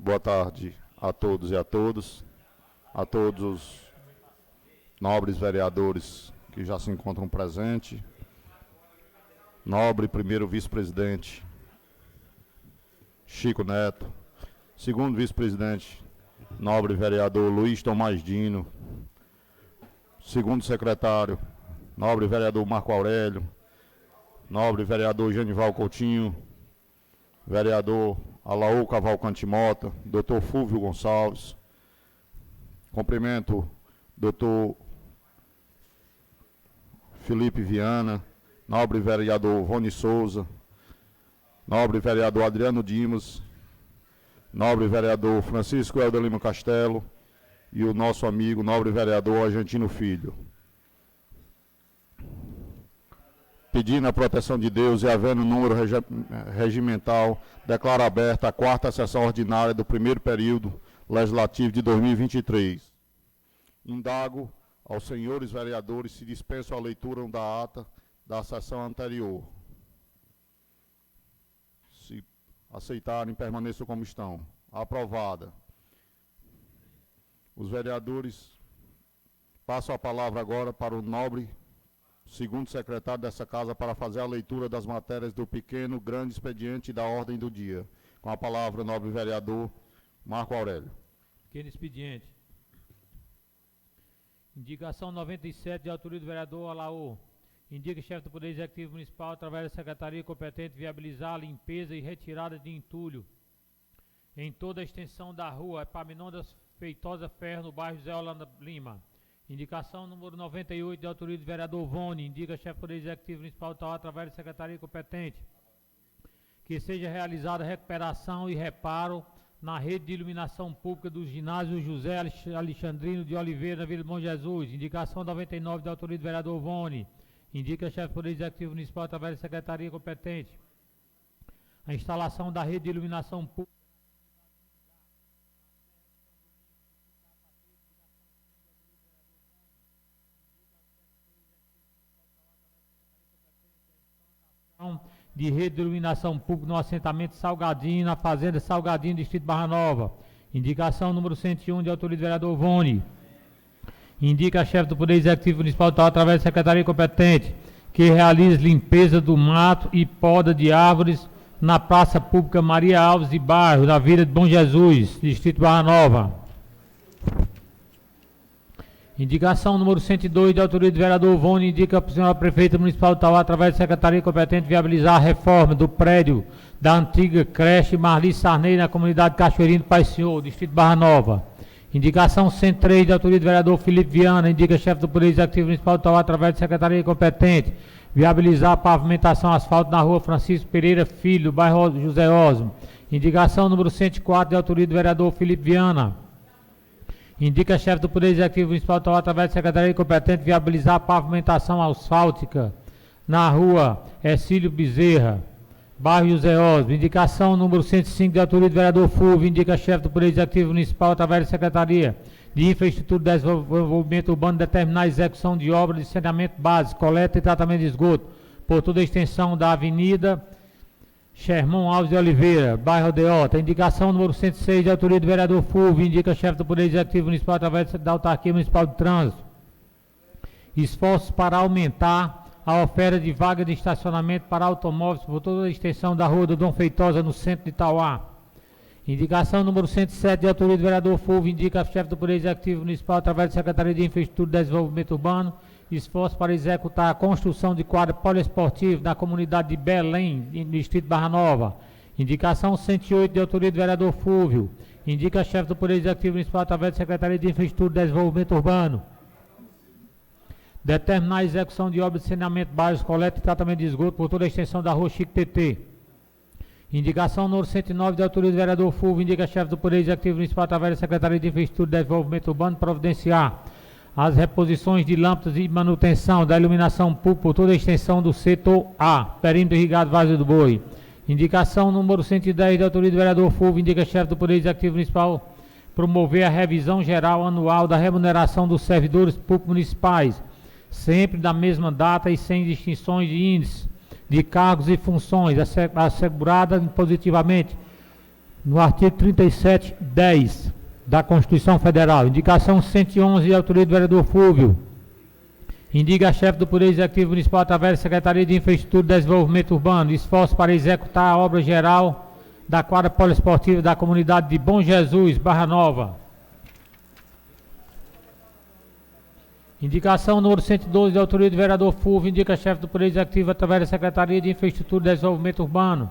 Boa tarde a todos e a todos os nobres vereadores que já se encontram presentes, nobre primeiro vice-presidente Chico Neto, segundo vice-presidente, nobre vereador Luiz Tomás Dino, segundo secretário, nobre vereador Marco Aurélio, nobre vereador Genival Coutinho, vereador Alaú Cavalcante Mota, doutor Fúvio Gonçalves, cumprimento doutor Felipe Viana, nobre vereador Rony Souza, nobre vereador Adriano Dimas, nobre vereador Francisco Helder Lima Castelo e o nosso amigo nobre vereador Argentino Filho. Pedindo a proteção de Deus e havendo número regimental, declaro aberta a 4ª sessão ordinária do primeiro período legislativo de 2023. Indago aos senhores vereadores se dispensam a leitura da ata da sessão anterior. Se aceitarem, permaneçam como estão. Aprovada. Os vereadores passam a palavra agora para o nobre segundo secretário dessa casa para fazer a leitura das matérias do pequeno, grande expediente da ordem do dia. Com a palavra, o nobre vereador Marco Aurélio. Pequeno expediente. Indicação 97 de autoria do vereador Alaú. Indica o chefe do Poder Executivo Municipal, através da secretaria competente, viabilizar a limpeza e retirada de entulho em toda a extensão da rua Epaminondas Feitosa Ferro, no bairro José Holanda Lima. Indicação número 98 de autoria do vereador Vone. Indica o chefe do Poder Executivo Municipal de Tauá, através da secretaria competente, que seja realizada recuperação e reparo na rede de iluminação pública do ginásio José Alexandrino de Oliveira, na Vila do Bom Jesus. Indicação 99 de autoria do vereador Vone. Indica o chefe do Poder Executivo Municipal, através da secretaria competente, a instalação da rede de iluminação pública de rede de iluminação pública no assentamento Salgadinho, na fazenda Salgadinho, distrito Barra Nova. Indicação número 101 de autoria do vereador Vone. Indica a chefe do Poder Executivo Municipal através da secretaria competente que realize limpeza do mato e poda de árvores na praça pública Maria Alves de Bairro, na Vila de Bom Jesus, distrito Barra Nova. Indicação número 102 de autoria do vereador Vone. Indica a senhora prefeita municipal de Tauá, através da secretaria competente, viabilizar a reforma do prédio da antiga creche Marli Sarney, na comunidade Cachoeirinho do Pai Senhor, distrito Barra Nova. Indicação 103 de autoria do vereador Felipe Viana. Indica chefe do Poder Executivo Municipal de Tauá, através da secretaria competente, viabilizar a pavimentação asfalto na rua Francisco Pereira Filho, bairro José Osmo. Indicação número 104 de autoria do vereador Felipe Viana. Indica chefe do Poder Executivo Municipal de Tauá, através da secretaria competente, viabilizar a pavimentação asfáltica na rua Ercílio Bezerra, bairro José Osmo. Indicação número 105 de autoria do vereador Fulvio. Indica chefe do Poder Executivo Municipal, através da secretaria de Infraestrutura e Desenvolvimento Urbano, determinar a execução de obras de saneamento básico, coleta e tratamento de esgoto por toda a extensão da avenida Sherman Alves de Oliveira, bairro Aldeota. Indicação número 106 de autoria do vereador Fulvio. Indica chefe do Poder Executivo Municipal, através da autarquia municipal de trânsito, esforços para aumentar a oferta de vagas de estacionamento para automóveis por toda a extensão da rua do Dom Feitosa, no centro de Tauá. Indicação número 107 de autoria do vereador Fulvio. Indica chefe do Poder Executivo Municipal, através da Secretaria de Infraestrutura e Desenvolvimento Urbano, esforço para executar a construção de quadra poliesportivo na comunidade de Belém, no distrito Barra Nova. Indicação 108 de autoria do vereador Fulvio. Indica chefe do Poder Executivo Municipal, através da Secretaria de Infraestrutura e Desenvolvimento Urbano, determinar a execução de obras de saneamento básico, coleta e tratamento de esgoto por toda a extensão da rua Chico TT. Indicação número 109 de autoria do vereador Fulvio. Indica chefe do Poder Executivo Municipal, através da Secretaria de Infraestrutura e Desenvolvimento Urbano, providenciar as reposições de lâmpadas e manutenção da iluminação pública por toda a extensão do setor A, perímetro irrigado Várzea do Boi. Indicação número 110 de autoria do vereador Fulvio. Indica chefe do Poder Executivo Municipal promover a revisão geral anual da remuneração dos servidores públicos municipais, sempre da mesma data e sem distinções de índice de cargos e funções, assegurada positivamente No artigo 37(10) da Constituição Federal, indicação 111 de autoria do vereador Fúvio. Indica a chefe do Poder Executivo Municipal, através da Secretaria de Infraestrutura e Desenvolvimento Urbano, esforço para executar a obra geral da quadra poliesportiva da comunidade de Bom Jesus, Barra Nova. Indicação número 112 de autoria do vereador Fúvio, indica a chefe do Poder Executivo, através da Secretaria de Infraestrutura e Desenvolvimento Urbano,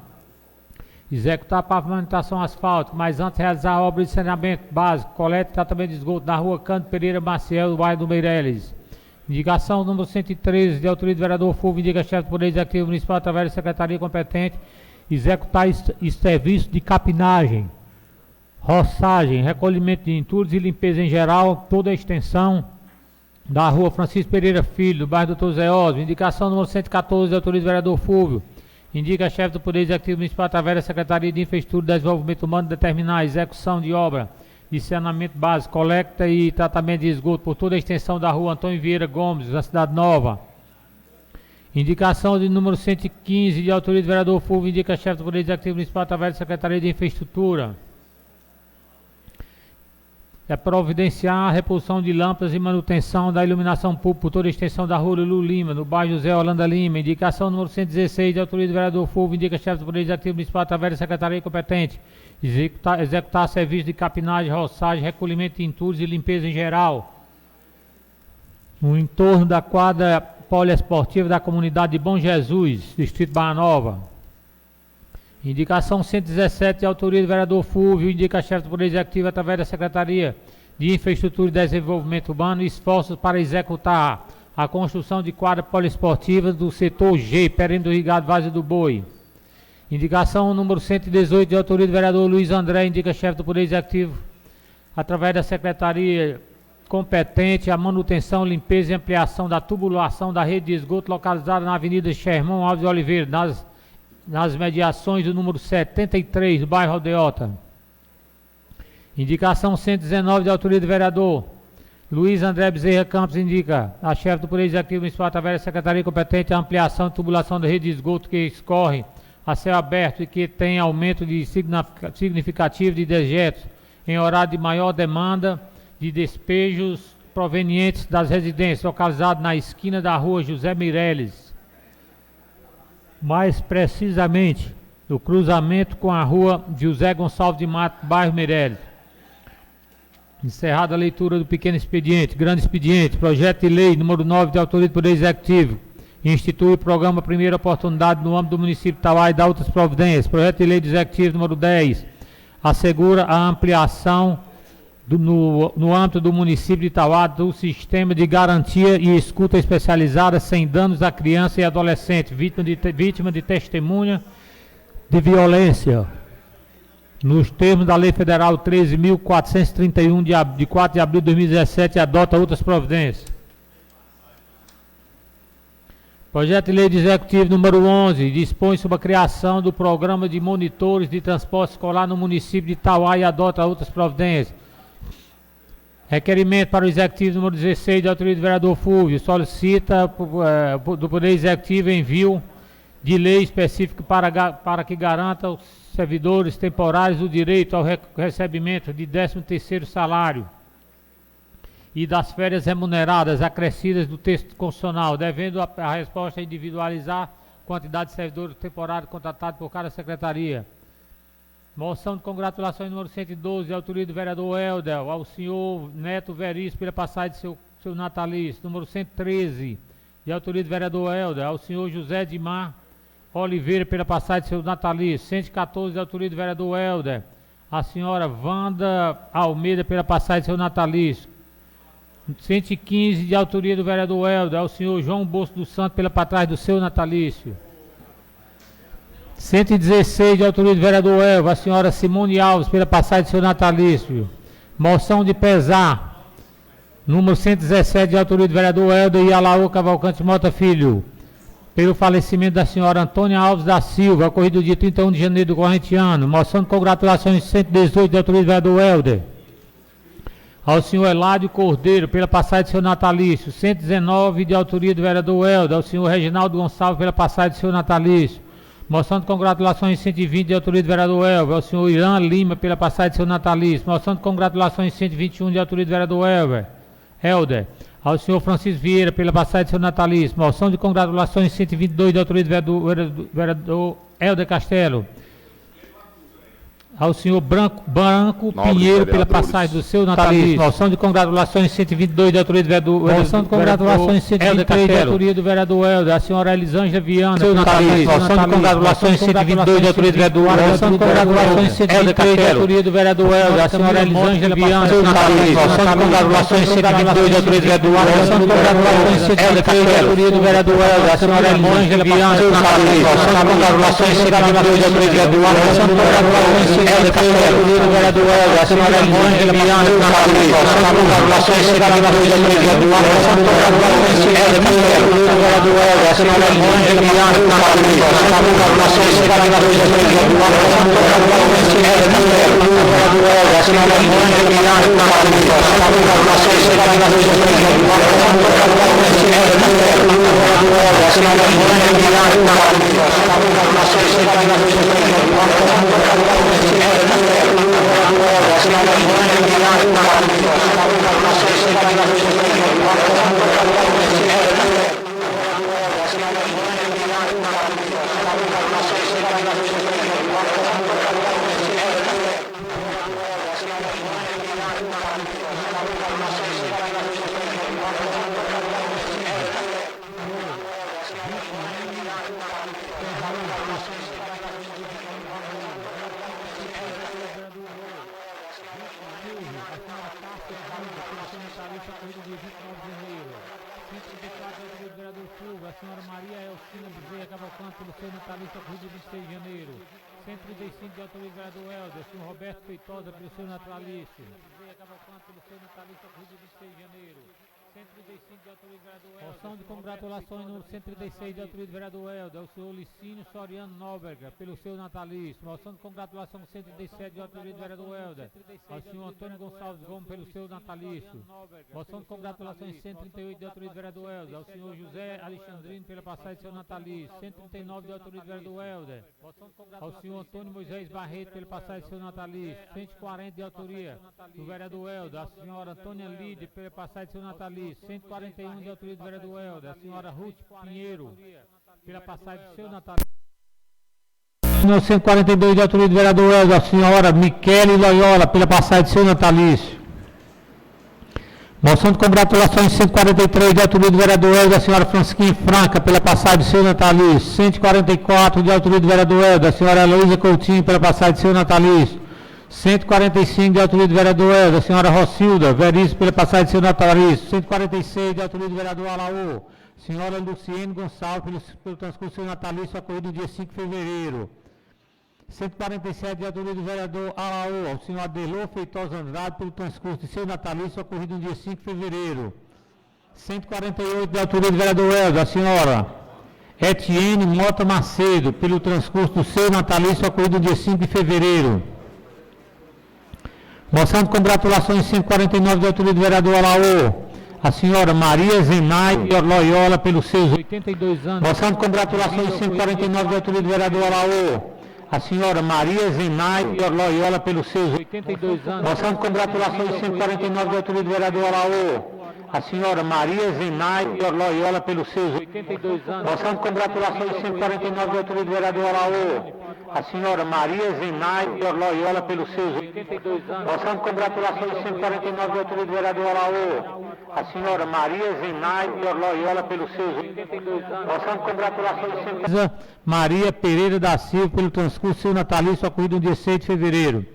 executar a pavimentação asfáltica, mas antes realizar a obra de saneamento básico, coleta e tratamento de esgoto na rua Cândido Pereira Maciel, do bairro do Meireles. Indicação número 113 de autoria do vereador Fúvio, indica a chefe do Poder Executivo Municipal, através da Secretaria competente, executar serviço de capinagem, roçagem, recolhimento de entulhos e limpeza em geral, toda a extensão da rua Francisco Pereira Filho, do bairro Doutor Zé Osmo. Indicação número 114 de autoria do vereador Fúvio, indica a chefe do Poder Executivo Municipal, através da Secretaria de Infraestrutura e Desenvolvimento Humano, determinar a execução de obra de saneamento básico, coleta e tratamento de esgoto por toda a extensão da rua Antônio Vieira Gomes, na Cidade Nova. Indicação de número 115 de autoria do vereador Fúvio, indica a chefe do Poder Executivo Municipal, através da Secretaria de Infraestrutura. É providenciar a reposição de lâmpadas e manutenção da iluminação pública por toda a extensão da rua Lulu Lima, no bairro José Holanda Lima. Indicação número 116 de autoria do vereador Fúvio, indica a chefe do Poder Executivo Municipal, através da Secretaria competente, executar serviços de capinagem, roçagem, recolhimento de entulhos e limpeza em geral no entorno da quadra poliesportiva da comunidade de Bom Jesus, distrito Barra Nova. Indicação 117 de autoria do vereador Fúvio, indica a chefe do Poder Executivo, através da Secretaria de Infraestrutura e Desenvolvimento Urbano, esforços para executar a construção de quadra poliesportiva do setor G, perímetro irrigado Várzea do Boi. Indicação número 118 de autoria do vereador Luiz André, indica a chefe do Poder Executivo, através da Secretaria competente, a manutenção, limpeza e ampliação da tubulação da rede de esgoto localizada na Avenida Xermão Alves de Oliveira, nas mediações do número 73, do bairro Aldeota. Indicação 119 de autoria do vereador Luiz André Bezerra Campos, indica a chefe do Poder Executivo Municipal, através da Secretaria competente, a ampliação e tubulação da rede de esgoto que escorre a céu aberto e que tem aumento significativo de dejetos em horário de maior demanda de despejos provenientes das residências, localizado na esquina da rua José Meireles, mais precisamente no cruzamento com a rua José Gonçalves de Mato, bairro Meireles. Encerrada a leitura do pequeno expediente, grande expediente, projeto de lei número 9 de autoria do Poder Executivo, institui o programa Primeira Oportunidade no âmbito do município de Itauá e dá outras providências. Projeto de lei do Executivo número 10, assegura a ampliação no âmbito do município de Itauá do sistema de garantia e escuta especializada sem danos à criança e adolescente, vítima de testemunha de violência, nos termos da Lei Federal 13.431 de 4 de abril de 2017, e adota outras providências. Projeto de lei do Executivo número 11, dispõe sobre a criação do programa de monitores de transporte escolar no município de Itauá e adota outras providências. Requerimento para o Executivo número 16, de autoria do vereador Fúvio, solicita do Poder Executivo envio de lei específica para que garanta aos servidores temporários o direito ao recebimento de 13º salário e das férias remuneradas acrescidas do texto constitucional, devendo a resposta individualizar a quantidade de servidores temporários contratados por cada secretaria. Moção de congratulações número 112, de autoria do vereador Helder, ao senhor Neto Veríssimo pela passagem de seu natalício. Número 113, de autoria do vereador Helder, ao senhor José Dimar Oliveira pela passagem de seu natalício. 114, de autoria do vereador Helder, a senhora Wanda Almeida pela passagem de seu natalício. 115, de autoria do vereador Helder, ao senhor João Bolso dos Santos pela passagem do seu natalício. 116, de autoria do vereador Elva, a senhora Simone Alves pela passagem do seu natalício. Moção de pesar número 117, de autoria do vereador Helder e Alaô Cavalcante Mota Filho, pelo falecimento da senhora Antônia Alves da Silva, ocorrido dia 31 de janeiro do corrente ano. Moção de congratulações 118, de autoria do vereador Helder, ao senhor Eládio Cordeiro pela passagem do seu natalício. 119, de autoria do vereador Helder, ao senhor Reginaldo Gonçalves pela passagem do seu natalício. Moção de congratulações 120 de autoria do vereador Elber, ao senhor Irã Lima pela passagem de seu natalício. Moção de congratulações 121 de autoria do vereador Helder, ao senhor Francisco Vieira pela passagem de seu natalício. Moção de congratulações 122 de autoria do vereador Helder Castelo, ao senhor Branco Pinheiro pela passagem do seu natalício. Moção de congratulações 122 de autoria do vereador Moção de congratulações 123 de autoria do vereador Helder, a senhora Elisângela Viana seu natalício. Moção de congratulações 122 de autoria do vereador Moção de congratulações 123 de autoria do vereador Helder, a senhora Elisângela Viana seu natalício. Moção de congratulações 122 de autoria do vereador Moção de congratulações 123 de autoria do vereador Helder, a senhora Elisângela Viana seu natalício. Moção de congratulações 122 de autoria do vereador Moção de congratulações do vereador Helder, a senhora Elisângela Viana seu natalício. Moção de congratulações 122 de autoria do vereador Moção de congratulações 122 do vereador Helder, a senhora Elisângela Viana seu natalício. Moção de congratulações 122 de autoria do vereador Moção de congratulações 122 do vereador Helder, a senhora Elisângela Viana seu natalício. Moção de congratulações 122 de autoria do vereador Moção de congratulações 122 do vereador Helder, a senhora Elisângela Viana seu natalício. Moção de congratulações 122 de autoria do vereador Moção de congratulações 122 a senhora Elisângela Viana seu natalício. Moção de congratulações 122 de autoria do vereador Moção de congratulações 122 a senhora Elisângela Viana seu natalício. Moção de congratulações 122 de autoria do vereador Moção de congratulações 122 a senhora Elisângela Viana seu natalício. Moção de congratulações 122 de autoria do vereador Moção de congratulações 134 a senhora Maria Elcina Bezerra Cavalcante pelo seu natalício ocorrido 26 de janeiro. 135 de autoria do vereador Helder, o senhor Roberto Feitosa pelo seu natalício. Bezerra Cavalcante pelo seu natalício ocorrido 26 de janeiro. 135 de autoria do vereador Helder. Moção de congratulações no 136 de autoria do vereador Helder, ao senhor Licínio Soriano Nóbrega pelo seu natalício. Moção de congratulação no 137 de autoria do vereador Helder, ao senhor Antônio Gonçalves Gomes pelo seu natalício. Moção de congratulações 138 de autoria do vereador Helder, ao senhor José Alexandrino pela passagem de seu natalício. 139 de autoria do vereador Helder, ao senhor Antônio Moisés Barreto pela passagem de seu natalício. 140 de autoria do vereador Helder, a senhora Antônia Lide pela passagem de seu natalício. 141 de autoria do vereador Helder, a senhora Ruth Pinheiro pela passagem do seu natalício. 142 de autoria do vereador Helder, a senhora Michele Loyola pela passagem de seu natalício. Moção de congratulações 143 de autoria do vereador Helder, a senhora Francisquinha Franca pela passagem do seu natalício. 144 de autoria do vereador Helder, a senhora Heloísa Coutinho pela passagem do seu natalício. 145 de autoria do vereador Helder, a senhora Rocilda Veríssimo pela passagem de seu natalício. 146 de autoria do vereador Alaô, senhora Luciene Gonçalves pelo transcurso do seu natalício ocorrido no dia 5 de fevereiro. 147 de autoria do vereador Alaô, ao senhor Adelô Feitosa Andrade pelo transcurso de seu natalício ocorrido no dia 5 de fevereiro. 148 de autoria do vereador Helder, a senhora Etienne Mota Macedo pelo transcurso do seu natalício ocorrido no dia 5 de fevereiro. Moção de congratulações 149 de autoria do vereador Alaô, a senhora Maria Zenaide Loyola pelos seus 82 anos. Moção de congratulações 149 de autoria do vereador Alaô, a senhora Maria Zenaide Loyola pelos seus 82 anos. Moção de congratulações 149 de autoria do vereador Alaô, a senhora Maria Zenaide Loyola pelos seus 82 anos. Moção de congratulações 149 de autoria do vereador Alaô, a senhora Maria Zenaide Loyola pelos seus 82 anos. Moção de congratulações 149 de autoria do vereador Alaô, a senhora Maria Zenaide Loyola pelos seus 82 anos. Moção de congratulações 149 Maria Pereira da Silva pelo transcurso do seu natalício ocorrido no dia 6 de fevereiro.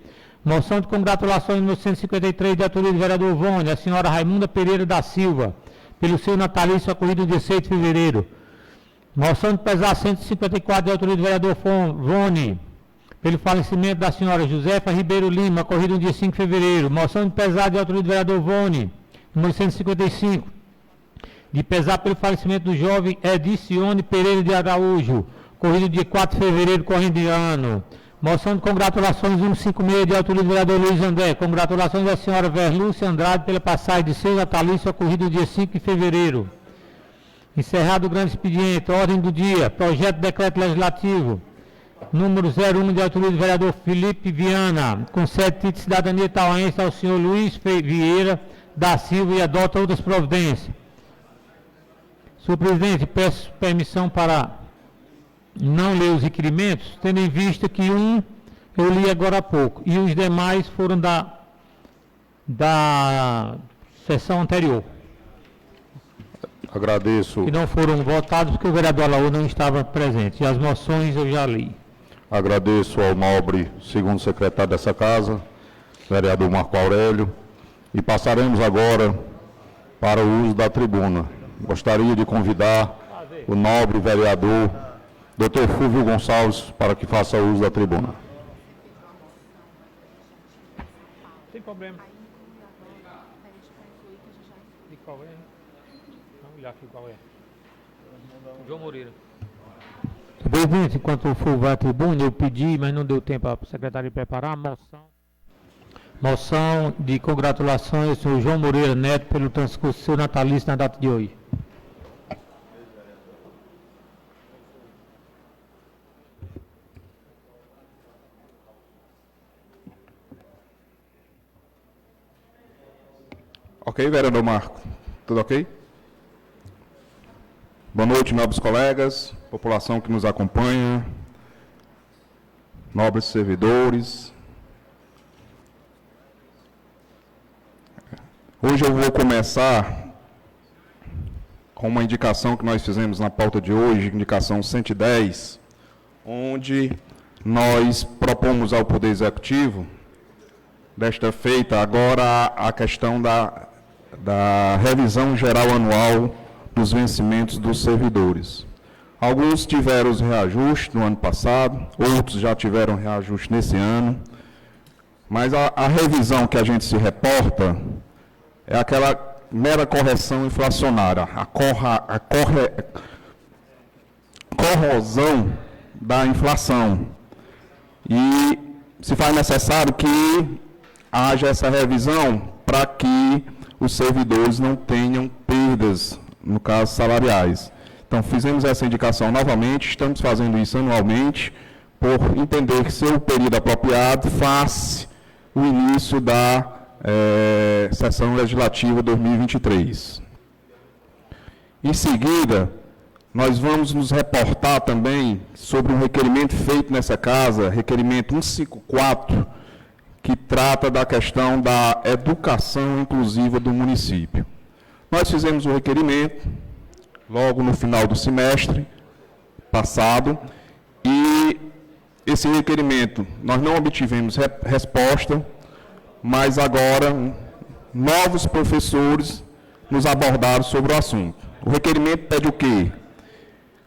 Moção de congratulações no 153 de autoria do vereador Vone, a senhora Raimunda Pereira da Silva pelo seu natalício ocorrido no dia 6 de fevereiro. Moção de pesar 154 de autoria do vereador Vone pelo falecimento da senhora Josefa Ribeiro Lima, ocorrido no dia 5 de fevereiro. Moção de pesar de autoria do vereador Vone, número 155, de pesar pelo falecimento do jovem Edicione Pereira de Araújo, ocorrido no dia 4 de fevereiro, corrente ano. Moção de congratulações 156 de autoria do vereador Luiz André. Congratulações à senhora Verlúcia Andrade pela passagem de seu natalício ocorrido no dia 5 de fevereiro. Encerrado o grande expediente, ordem do dia, projeto de decreto legislativo Número 01, de autoria do vereador Felipe Viana, concede título de cidadania tauense ao senhor Luiz Vieira da Silva e adota outras providências. Senhor presidente, peço permissão para não ler os requerimentos, tendo em vista que um eu li agora há pouco e os demais foram da sessão anterior. Agradeço. Que não foram votados porque o vereador Alaú não estava presente. E as moções eu já li. Agradeço ao nobre segundo secretário dessa casa, vereador Marco Aurélio, e passaremos agora para o uso da tribuna. Gostaria de convidar o nobre vereador Dr. Fúvio Gonçalves para que faça uso da tribuna. Sem problema. E qual é? Vamos olhar aqui qual é. João Moreira. Presidente, enquanto for vai à tribuna, eu pedi, mas não deu tempo para o secretário preparar a moção de congratulações ao senhor João Moreira Neto pelo transcurso seu natalício na data de hoje. Ok, vereador Marco? Tudo ok? Boa noite, nobres colegas, população que nos acompanha, nobres servidores. Hoje eu vou começar com uma indicação que nós fizemos na pauta de hoje, indicação 110, onde nós propomos ao Poder Executivo, desta feita, agora a questão da revisão geral anual dos vencimentos dos servidores. Alguns tiveram os reajustes no ano passado, outros já tiveram reajuste nesse ano, mas a revisão que a gente se reporta é aquela mera correção inflacionária, a corrosão da inflação. E se faz necessário que haja essa revisão para que os servidores não tenham perdas, no caso salariais. Então, fizemos essa indicação novamente, estamos fazendo isso anualmente, por entender que ser o período apropriado face o início da sessão legislativa 2023. Em seguida, nós vamos nos reportar também sobre um requerimento feito nessa casa, requerimento 154, que trata da questão da educação inclusiva do município. Nós fizemos um requerimento logo no final do semestre passado e esse requerimento nós não obtivemos resposta, mas agora novos professores nos abordaram sobre o assunto. O requerimento pede o quê?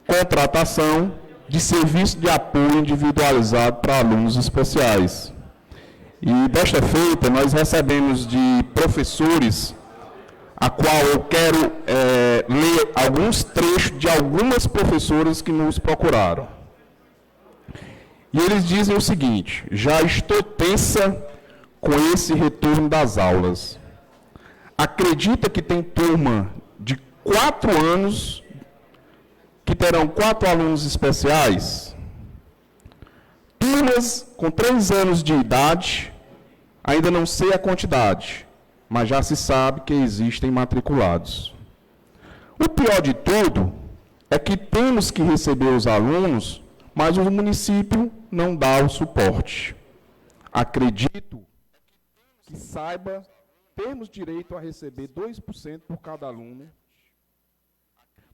Contratação de serviço de apoio individualizado para alunos especiais. E desta feita, nós recebemos de professores, a qual eu quero ler alguns trechos de algumas professoras que nos procuraram. E eles dizem o seguinte: já estou tensa com esse retorno das aulas. Acredita que tem turma de 4 anos que terão 4 alunos especiais? Turmas com 3 anos de idade, ainda não sei a quantidade, mas já se sabe que existem matriculados. O pior de tudo é que temos que receber os alunos, mas o município não dá o suporte. Acredito que saiba, temos direito a receber 2% por cada aluno,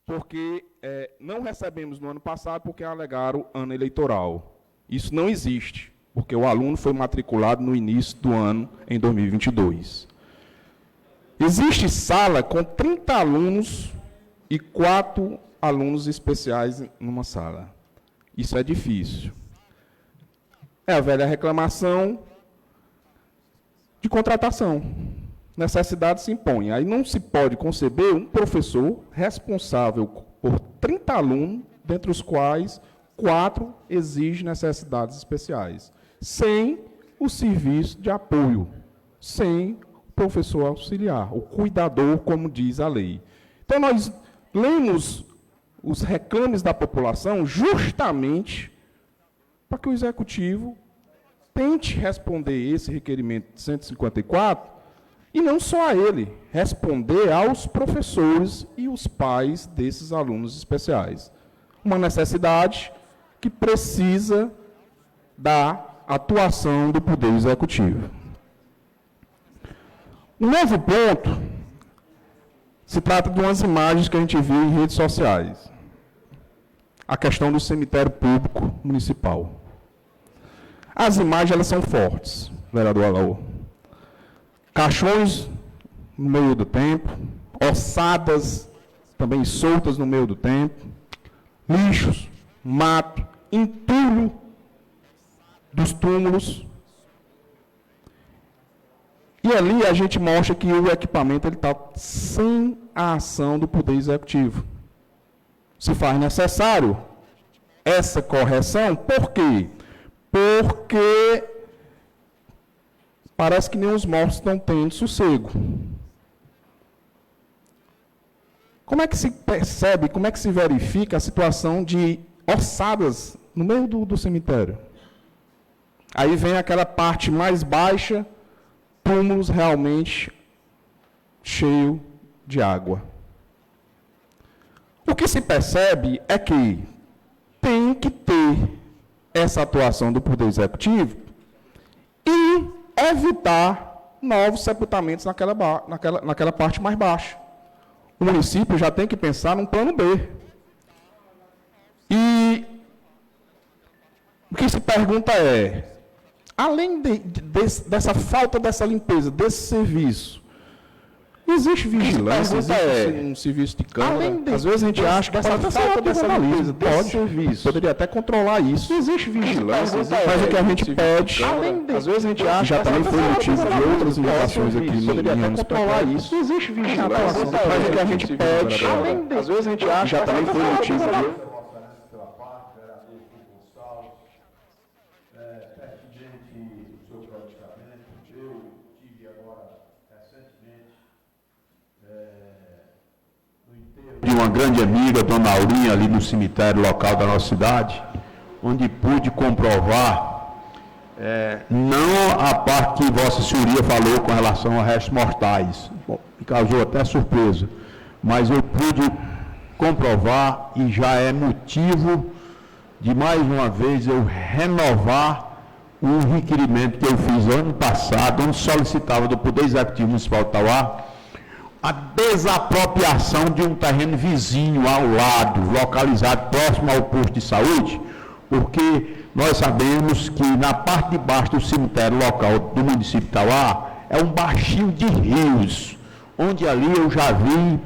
porque não recebemos no ano passado porque alegaram ano eleitoral. Isso não existe, porque o aluno foi matriculado no início do ano, em 2022. Existe sala com 30 alunos e 4 alunos especiais numa sala. Isso é difícil. É a velha reclamação de contratação. Necessidade se impõe. Aí não se pode conceber um professor responsável por 30 alunos, dentre os quais 4 exigem necessidades especiais, sem o serviço de apoio, sem o professor auxiliar, o cuidador, como diz a lei. Então, nós lemos os reclames da população justamente para que o Executivo tente responder esse requerimento de 154, e não só a ele, responder aos professores e os pais desses alunos especiais. Uma necessidade que precisa da atuação do Poder Executivo. Um novo ponto se trata de umas imagens que a gente viu em redes sociais. A questão do cemitério público municipal. As imagens, elas são fortes, vereador Alaor. Caixões no meio do tempo, ossadas também soltas no meio do tempo, lixos, mato, entulho dos túmulos. E ali a gente mostra que o equipamento está sem a ação do Poder Executivo. Se faz necessário essa correção, por quê? Porque parece que nem os mortos estão tendo sossego. Como é que se percebe, como é que se verifica a situação de ossadas no meio do cemitério? Aí vem aquela parte mais baixa, túmulos realmente cheios de água. O que se percebe é que tem que ter essa atuação do Poder Executivo e evitar novos sepultamentos naquela parte mais baixa. O município já tem que pensar num plano B. E o que se pergunta é, além dessa falta dessa limpeza, desse serviço, existe vigilância, existe um serviço de câmara. Às vezes a gente acha que essa falta dessa limpeza, desse serviço, poderia até controlar isso. Existe vigilância, mas o que a gente pede, às vezes a gente acha, já também foi motivo de outras indicações aqui no anos controlar isso. Existe vigilância, mas o que a gente pede, às vezes a gente acha, já também foi motivo de uma grande amiga, Dona Aurinha, ali no cemitério local da nossa cidade, onde pude comprovar, não a parte que Vossa Senhoria falou com relação a restos mortais, me causou até surpresa, mas eu pude comprovar e já é motivo de, mais uma vez, eu renovar o requerimento que eu fiz ano passado, onde solicitava do Poder Executivo Municipal de Tauá a desapropriação de um terreno vizinho ao lado, localizado próximo ao posto de saúde, porque nós sabemos que na parte de baixo do cemitério local do município de Tauá é um baixio de rios, onde ali eu já vi,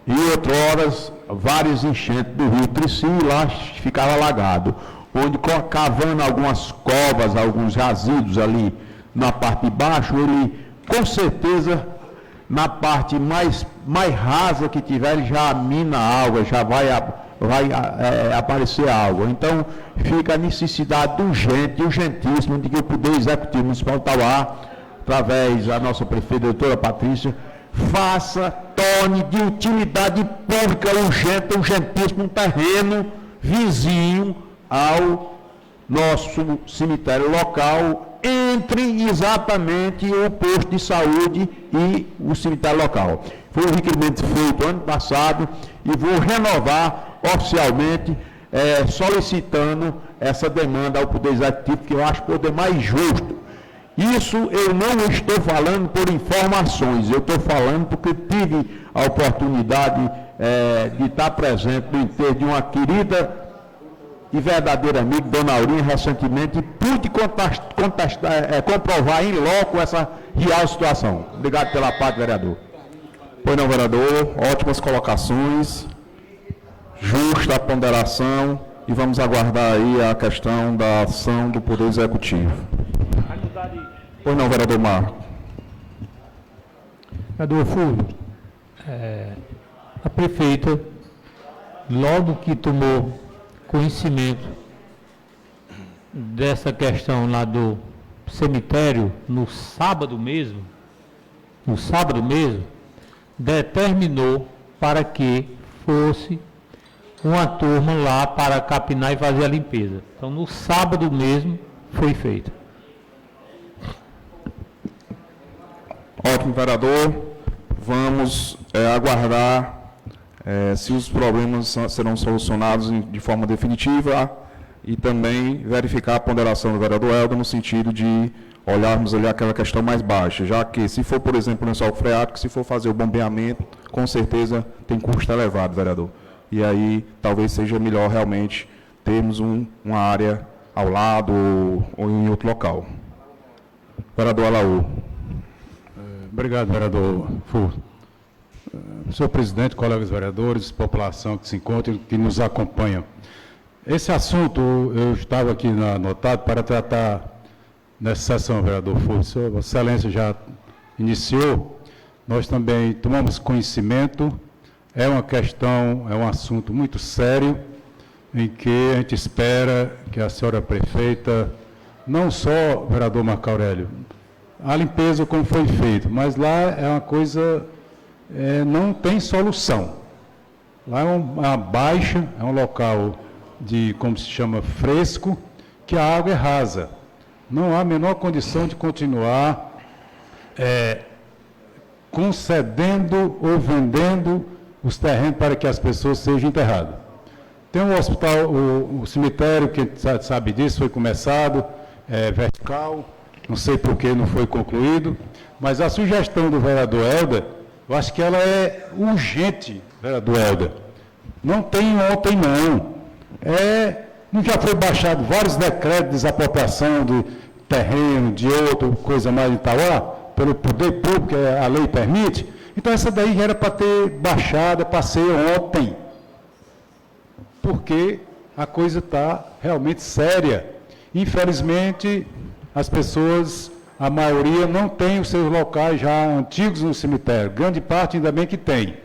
em outras várias enchentes do rio Trici, lá ficava alagado, onde cavando algumas covas, alguns jazidos ali na parte de baixo, ele com certeza na parte mais rasa que tiver, ele já mina a água, já vai aparecer água. Então, fica a necessidade urgente, urgentíssima, de que o Poder Executivo Municipal de Tauá, através da nossa prefeita, doutora Patrícia, torne de utilidade pública urgentíssimo, um terreno vizinho ao nosso cemitério local, entre exatamente o posto de saúde e o cemitério local. Foi um requerimento feito ano passado e vou renovar oficialmente, solicitando essa demanda ao Poder Executivo, que eu acho poder mais justo. Isso eu não estou falando por informações, eu estou falando porque tive a oportunidade de estar presente no enterro de uma querida e verdadeira amiga, Dona Aurinha, recentemente, e pude comprovar em loco essa real situação. Obrigado pela parte, vereador. Pois não, vereador, ótimas colocações, justa a ponderação, e vamos aguardar aí a questão da ação do Poder Executivo. Pois não, vereador Marco. Vereador Fulvio, a prefeita, logo que tomou conhecimento dessa questão lá do cemitério, no sábado mesmo, determinou para que fosse uma turma lá para capinar e fazer a limpeza. Então, no sábado mesmo, foi feito. Ótimo, vereador. Vamos aguardar se os problemas serão solucionados de forma definitiva e também verificar a ponderação do vereador Helder no sentido de olharmos ali aquela questão mais baixa, já que se for, por exemplo, o lençol freático, se for fazer o bombeamento, com certeza tem custo elevado, vereador. E aí talvez seja melhor realmente termos uma área ao lado ou em outro local. Vereador Alaú. Obrigado, vereador Furto. Senhor presidente, colegas vereadores, população que se encontra e que nos acompanha. Esse assunto eu estava aqui anotado para tratar nessa sessão, vereador Furto. Sua Excelência já iniciou, nós também tomamos conhecimento, é uma questão, é um assunto muito sério, em que a gente espera que a senhora prefeita, não só, vereador Marco Aurélio, a limpeza como foi feito, mas lá é uma coisa, não tem solução. Lá é uma baixa, é um local de, como se chama, fresco, que a água é rasa. Não há a menor condição de continuar concedendo ou vendendo os terrenos para que as pessoas sejam enterradas. Tem um hospital, o cemitério, que sabe disso, foi começado, vertical, não sei por que não foi concluído, mas a sugestão do vereador Helder, eu acho que ela é urgente, vereador Helder. Não tem ontem, não. Não já foi baixado vários decretos de desapropriação de terreno, de outra coisa mais em Tauá, pelo poder público, que a lei permite. Então, essa daí já era para ter baixada, para ser ontem. Porque a coisa está realmente séria. Infelizmente, as pessoas, a maioria, não tem os seus locais já antigos no cemitério. Grande parte, ainda bem que tem.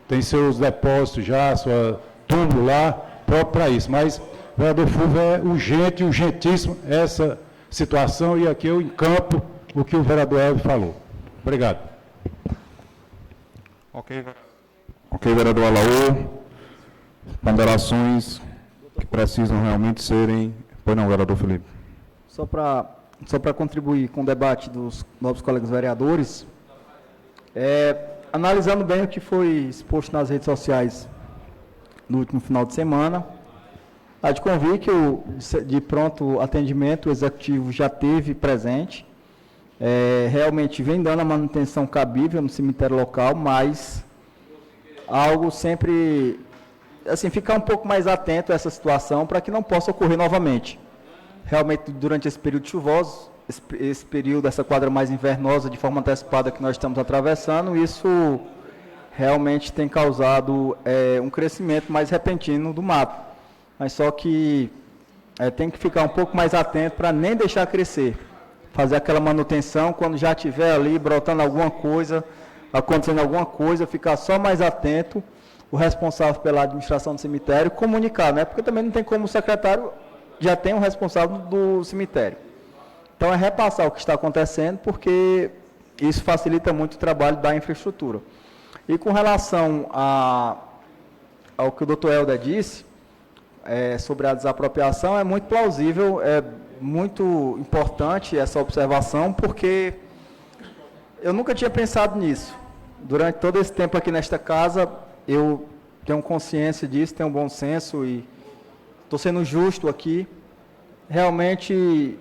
Tem seus depósitos já, sua túmulo lá, próprio para isso. Mas, vereador Fulvio, é urgente, urgentíssimo essa situação, e aqui eu encampo o que o vereador Elvio falou. Obrigado. Ok, vereador Alaú. Ponderações que precisam realmente serem... Pois não, vereador Felipe. Só para contribuir com o debate dos novos colegas vereadores, analisando bem o que foi exposto nas redes sociais no último final de semana, há de convir que de pronto atendimento o executivo já teve presente, realmente vem dando a manutenção cabível no cemitério local, mas algo sempre, assim, ficar um pouco mais atento a essa situação para que não possa ocorrer novamente. Realmente, durante esse período chuvoso, esse período, essa quadra mais invernosa, de forma antecipada que nós estamos atravessando, isso realmente tem causado um crescimento mais repentino do mato. Mas só que tem que ficar um pouco mais atento para nem deixar crescer. Fazer aquela manutenção, quando já estiver ali brotando alguma coisa, acontecendo alguma coisa, ficar só mais atento, o responsável pela administração do cemitério comunicar, né? Porque também não tem como o secretário já tem um responsável do cemitério. Então, repassar o que está acontecendo, porque isso facilita muito o trabalho da infraestrutura. E com relação ao que o doutor Helder disse, sobre a desapropriação, é muito plausível, é muito importante essa observação, porque eu nunca tinha pensado nisso. Durante todo esse tempo aqui nesta casa, eu tenho consciência disso, tenho bom senso e estou sendo justo aqui. Realmente,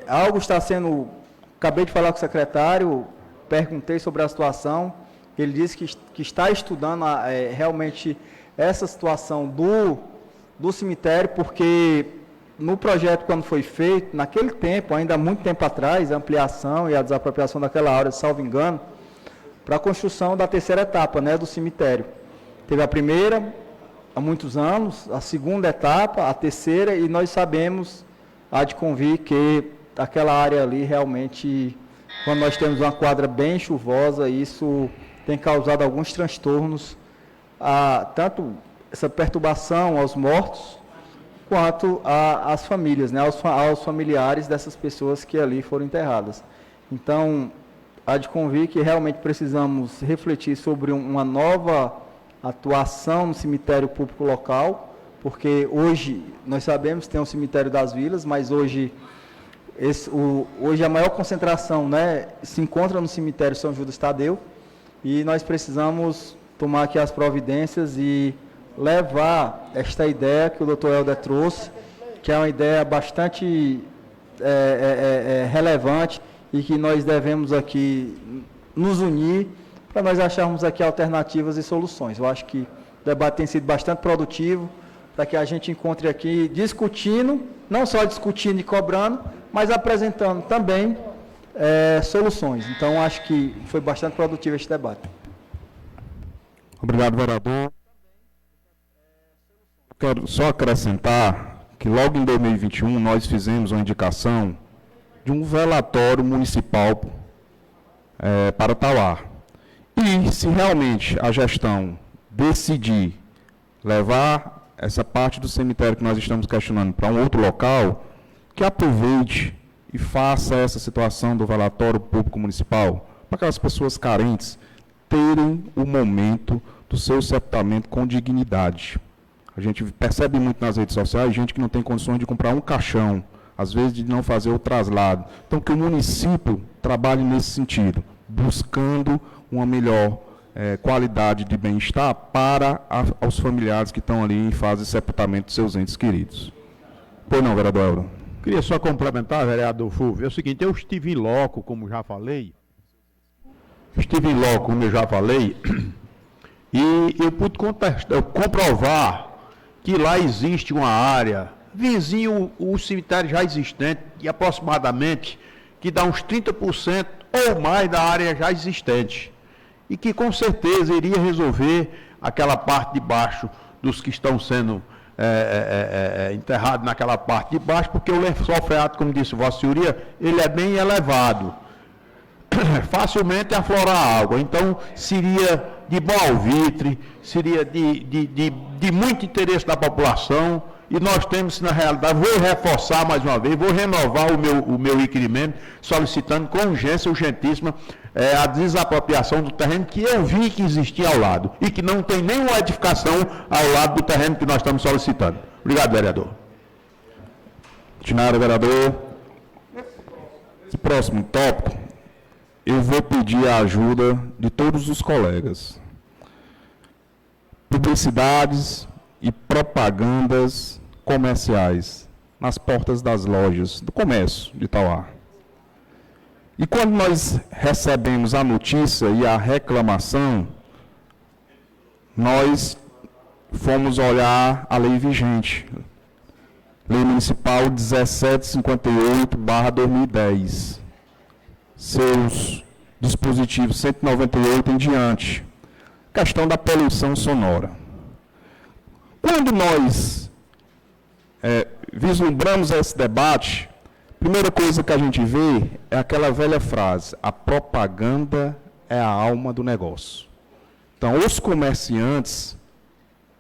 algo está sendo... Acabei de falar com o secretário, perguntei sobre a situação, ele disse que está estudando realmente essa situação do cemitério, porque no projeto, quando foi feito, naquele tempo, ainda há muito tempo atrás, a ampliação e a desapropriação daquela área, salvo engano, para a construção da terceira etapa, né, do cemitério. Teve a primeira, há muitos anos, a segunda etapa, a terceira, e nós sabemos, há de convir, que aquela área ali realmente, quando nós temos uma quadra bem chuvosa, isso tem causado alguns transtornos, tanto essa perturbação aos mortos, quanto às famílias, né, aos familiares dessas pessoas que ali foram enterradas. Então, há de convir que realmente precisamos refletir sobre uma nova atuação no cemitério público local, porque hoje, nós sabemos que tem o cemitério das vilas, mas hoje, hoje a maior concentração, né, se encontra no cemitério São Judas Tadeu, e nós precisamos tomar aqui as providências e levar esta ideia que o Dr. Helder trouxe, que é uma ideia bastante relevante e que nós devemos aqui nos unir para nós acharmos aqui alternativas e soluções. Eu acho que o debate tem sido bastante produtivo para que a gente encontre aqui discutindo, não só discutindo e cobrando, mas apresentando também soluções. Então, acho que foi bastante produtivo este debate. Obrigado, vereador. Quero só acrescentar que logo em 2021 nós fizemos uma indicação de um velatório municipal para Tauá. E se realmente a gestão decidir levar essa parte do cemitério que nós estamos questionando para um outro local, que aproveite e faça essa situação do velatório público municipal para aquelas pessoas carentes terem o momento do seu sepultamento com dignidade. A gente percebe muito nas redes sociais gente que não tem condições de comprar um caixão, às vezes de não fazer o traslado. Então, que o município trabalhe nesse sentido, buscando uma melhor qualidade de bem-estar para os familiares que estão ali em fase de sepultamento de seus entes queridos. Pois não, vereador Elton? Queria só complementar, vereador Fulvio, é o seguinte, eu estive em loco, como já falei, e eu pude comprovar que lá existe uma área, vizinho o cemitério já existente, e aproximadamente, que dá uns 30% ou mais da área já existente, e que com certeza iria resolver aquela parte de baixo dos que estão sendo enterrados naquela parte de baixo, porque o lençol freático, como disse Vossa Senhoria, ele é bem elevado, facilmente aflora a água, então seria de bom alvitre, seria de muito interesse da população, e nós temos, na realidade, vou reforçar mais uma vez, vou renovar o meu requerimento, solicitando com urgência, urgentíssima, a desapropriação do terreno que eu vi que existia ao lado, e que não tem nenhuma edificação ao lado do terreno que nós estamos solicitando. Obrigado, vereador. Continuando, vereador. Esse próximo tópico, eu vou pedir a ajuda de todos os colegas. Publicidades e propagandas comerciais nas portas das lojas do comércio de Tauá. E quando nós recebemos a notícia e a reclamação, nós fomos olhar a lei vigente, Lei Municipal 1758/2010, seus dispositivos 198 em diante, questão da poluição sonora. Quando nós vislumbramos esse debate, a primeira coisa que a gente vê é aquela velha frase, a propaganda é a alma do negócio. Então, os comerciantes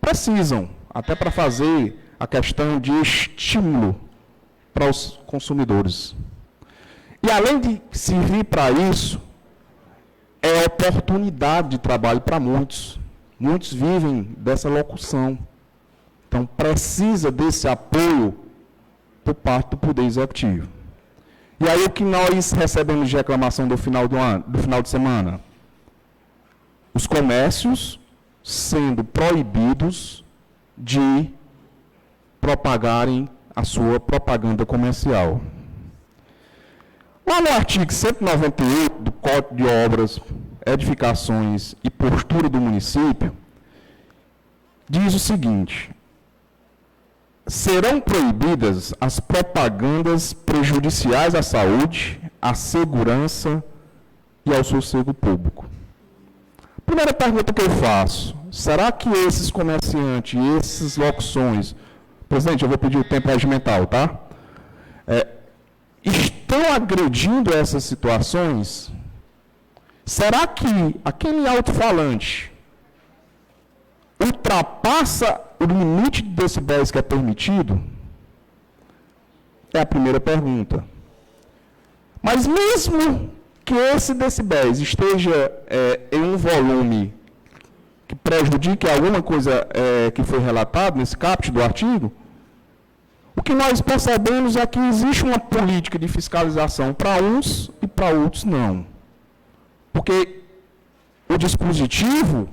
precisam, até para fazer a questão de estímulo para os consumidores. E além de servir para isso, é oportunidade de trabalho para muitos. Muitos vivem dessa locução. Então, precisa desse apoio por parte do Poder Executivo. E aí, o que nós recebemos de reclamação do final de semana? Os comércios sendo proibidos de propagarem a sua propaganda comercial. Lá no artigo 198 do Código de Obras, Edificações e Postura do Município, diz o seguinte: serão proibidas as propagandas prejudiciais à saúde, à segurança e ao sossego público. Primeira pergunta que eu faço: será que esses comerciantes, essas locuções, presidente, eu vou pedir o tempo regimental, tá? Estão agredindo essas situações? Será que aquele alto-falante ultrapassa o limite de decibéis que é permitido? É a primeira pergunta. Mas mesmo que esse decibéis esteja em um volume que que prejudique alguma coisa que foi relatada nesse caput do artigo, o que nós percebemos é que existe uma política de fiscalização para uns e para outros não. Porque o dispositivo,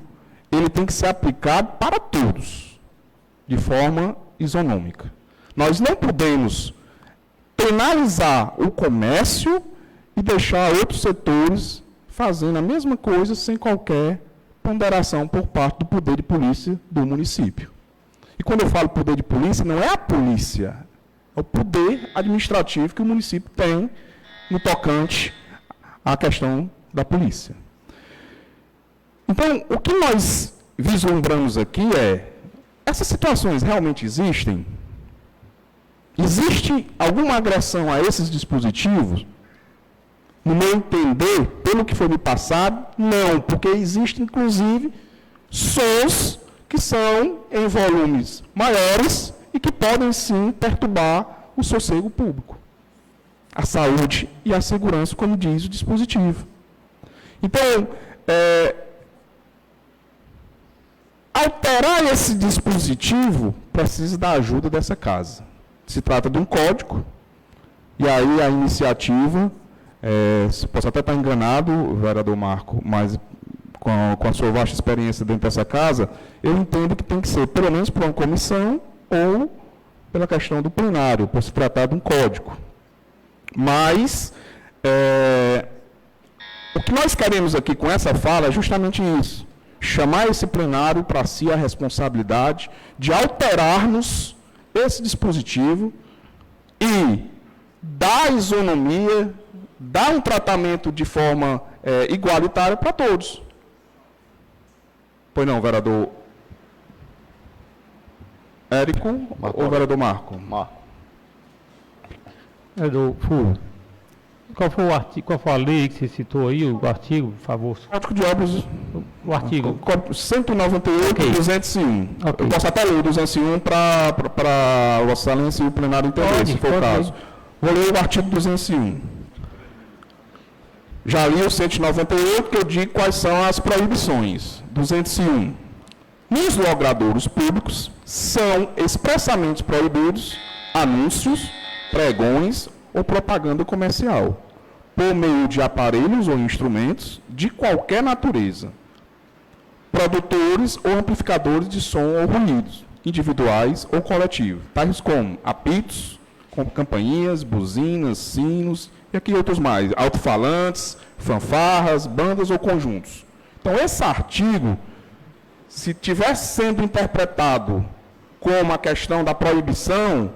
ele tem que ser aplicado para todos, de forma isonômica. Nós não podemos penalizar o comércio e deixar outros setores fazendo a mesma coisa sem qualquer ponderação por parte do poder de polícia do município. E quando eu falo poder de polícia, não é a polícia, é o poder administrativo que o município tem no tocante à questão da polícia. Então, o que nós vislumbramos aqui é, essas situações realmente existem? Existe alguma agressão a esses dispositivos? No meu entender, pelo que foi me passado, não, porque existe, inclusive, sons que são em volumes maiores e que podem, sim, perturbar o sossego público, a saúde e a segurança, como diz o dispositivo. Então, alterar esse dispositivo precisa da ajuda dessa casa. Se trata de um código, e aí a iniciativa, posso até estar enganado, vereador Marco, mas com a sua vasta experiência dentro dessa casa, eu entendo que tem que ser, pelo menos por uma comissão, ou pela questão do plenário, por se tratar de um código. Mas, o que nós queremos aqui com essa fala é justamente isso, chamar esse plenário para si a responsabilidade de alterarmos esse dispositivo e dar isonomia, dar um tratamento de forma igualitária para todos. Pois não, vereador Érico ou vereador Marco? Marco. Vereador Fulvio, qual foi o artigo, qual foi a lei que você citou aí, o artigo, por favor? Código de Obras, O artigo. 198 Ok. e 201. Ok. Eu posso até ler o 201 para Vossa Excelência e o plenário entender, se for o caso. Vou ler o artigo 201. Já li o 198, que eu digo quais são as proibições. 201. Nos logradouros públicos são expressamente proibidos anúncios, pregões ou propaganda comercial, por meio de aparelhos ou instrumentos de qualquer natureza, produtores ou amplificadores de som ou ruídos, individuais ou coletivos, tais como apitos, com campainhas, buzinas, sinos e aqui outros mais, alto-falantes, fanfarras, bandas ou conjuntos. Então, esse artigo, se tivesse sendo interpretado como a questão da proibição,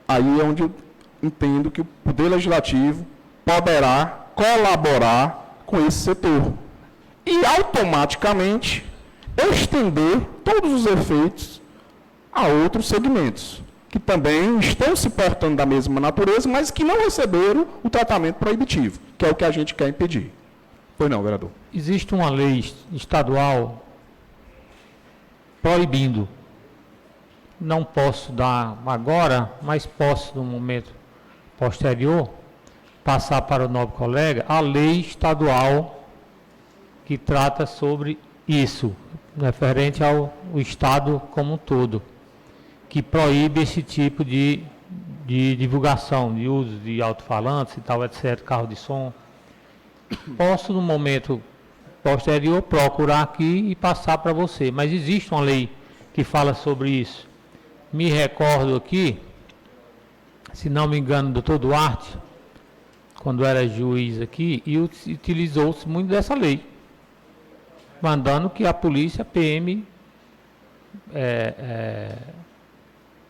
aí é onde eu entendo que o Poder Legislativo poderá colaborar com esse setor e automaticamente estender todos os efeitos a outros segmentos, que também estão se portando da mesma natureza, mas que não receberam o tratamento proibitivo, que é o que a gente quer impedir. Pois não, vereador. Existe uma lei estadual proibindo. Não posso dar agora, mas posso, no momento posterior, passar para o nobre colega a lei estadual que trata sobre isso, referente ao Estado como um todo, que proíbe esse tipo de divulgação, de uso de alto-falantes e tal, etc., carro de som. Posso, no momento posterior, procurar aqui e passar para você, mas existe uma lei que fala sobre isso. Me recordo aqui, se não me engano, doutor Duarte, quando era juiz aqui, e utilizou-se muito dessa lei, mandando que a polícia, a PM,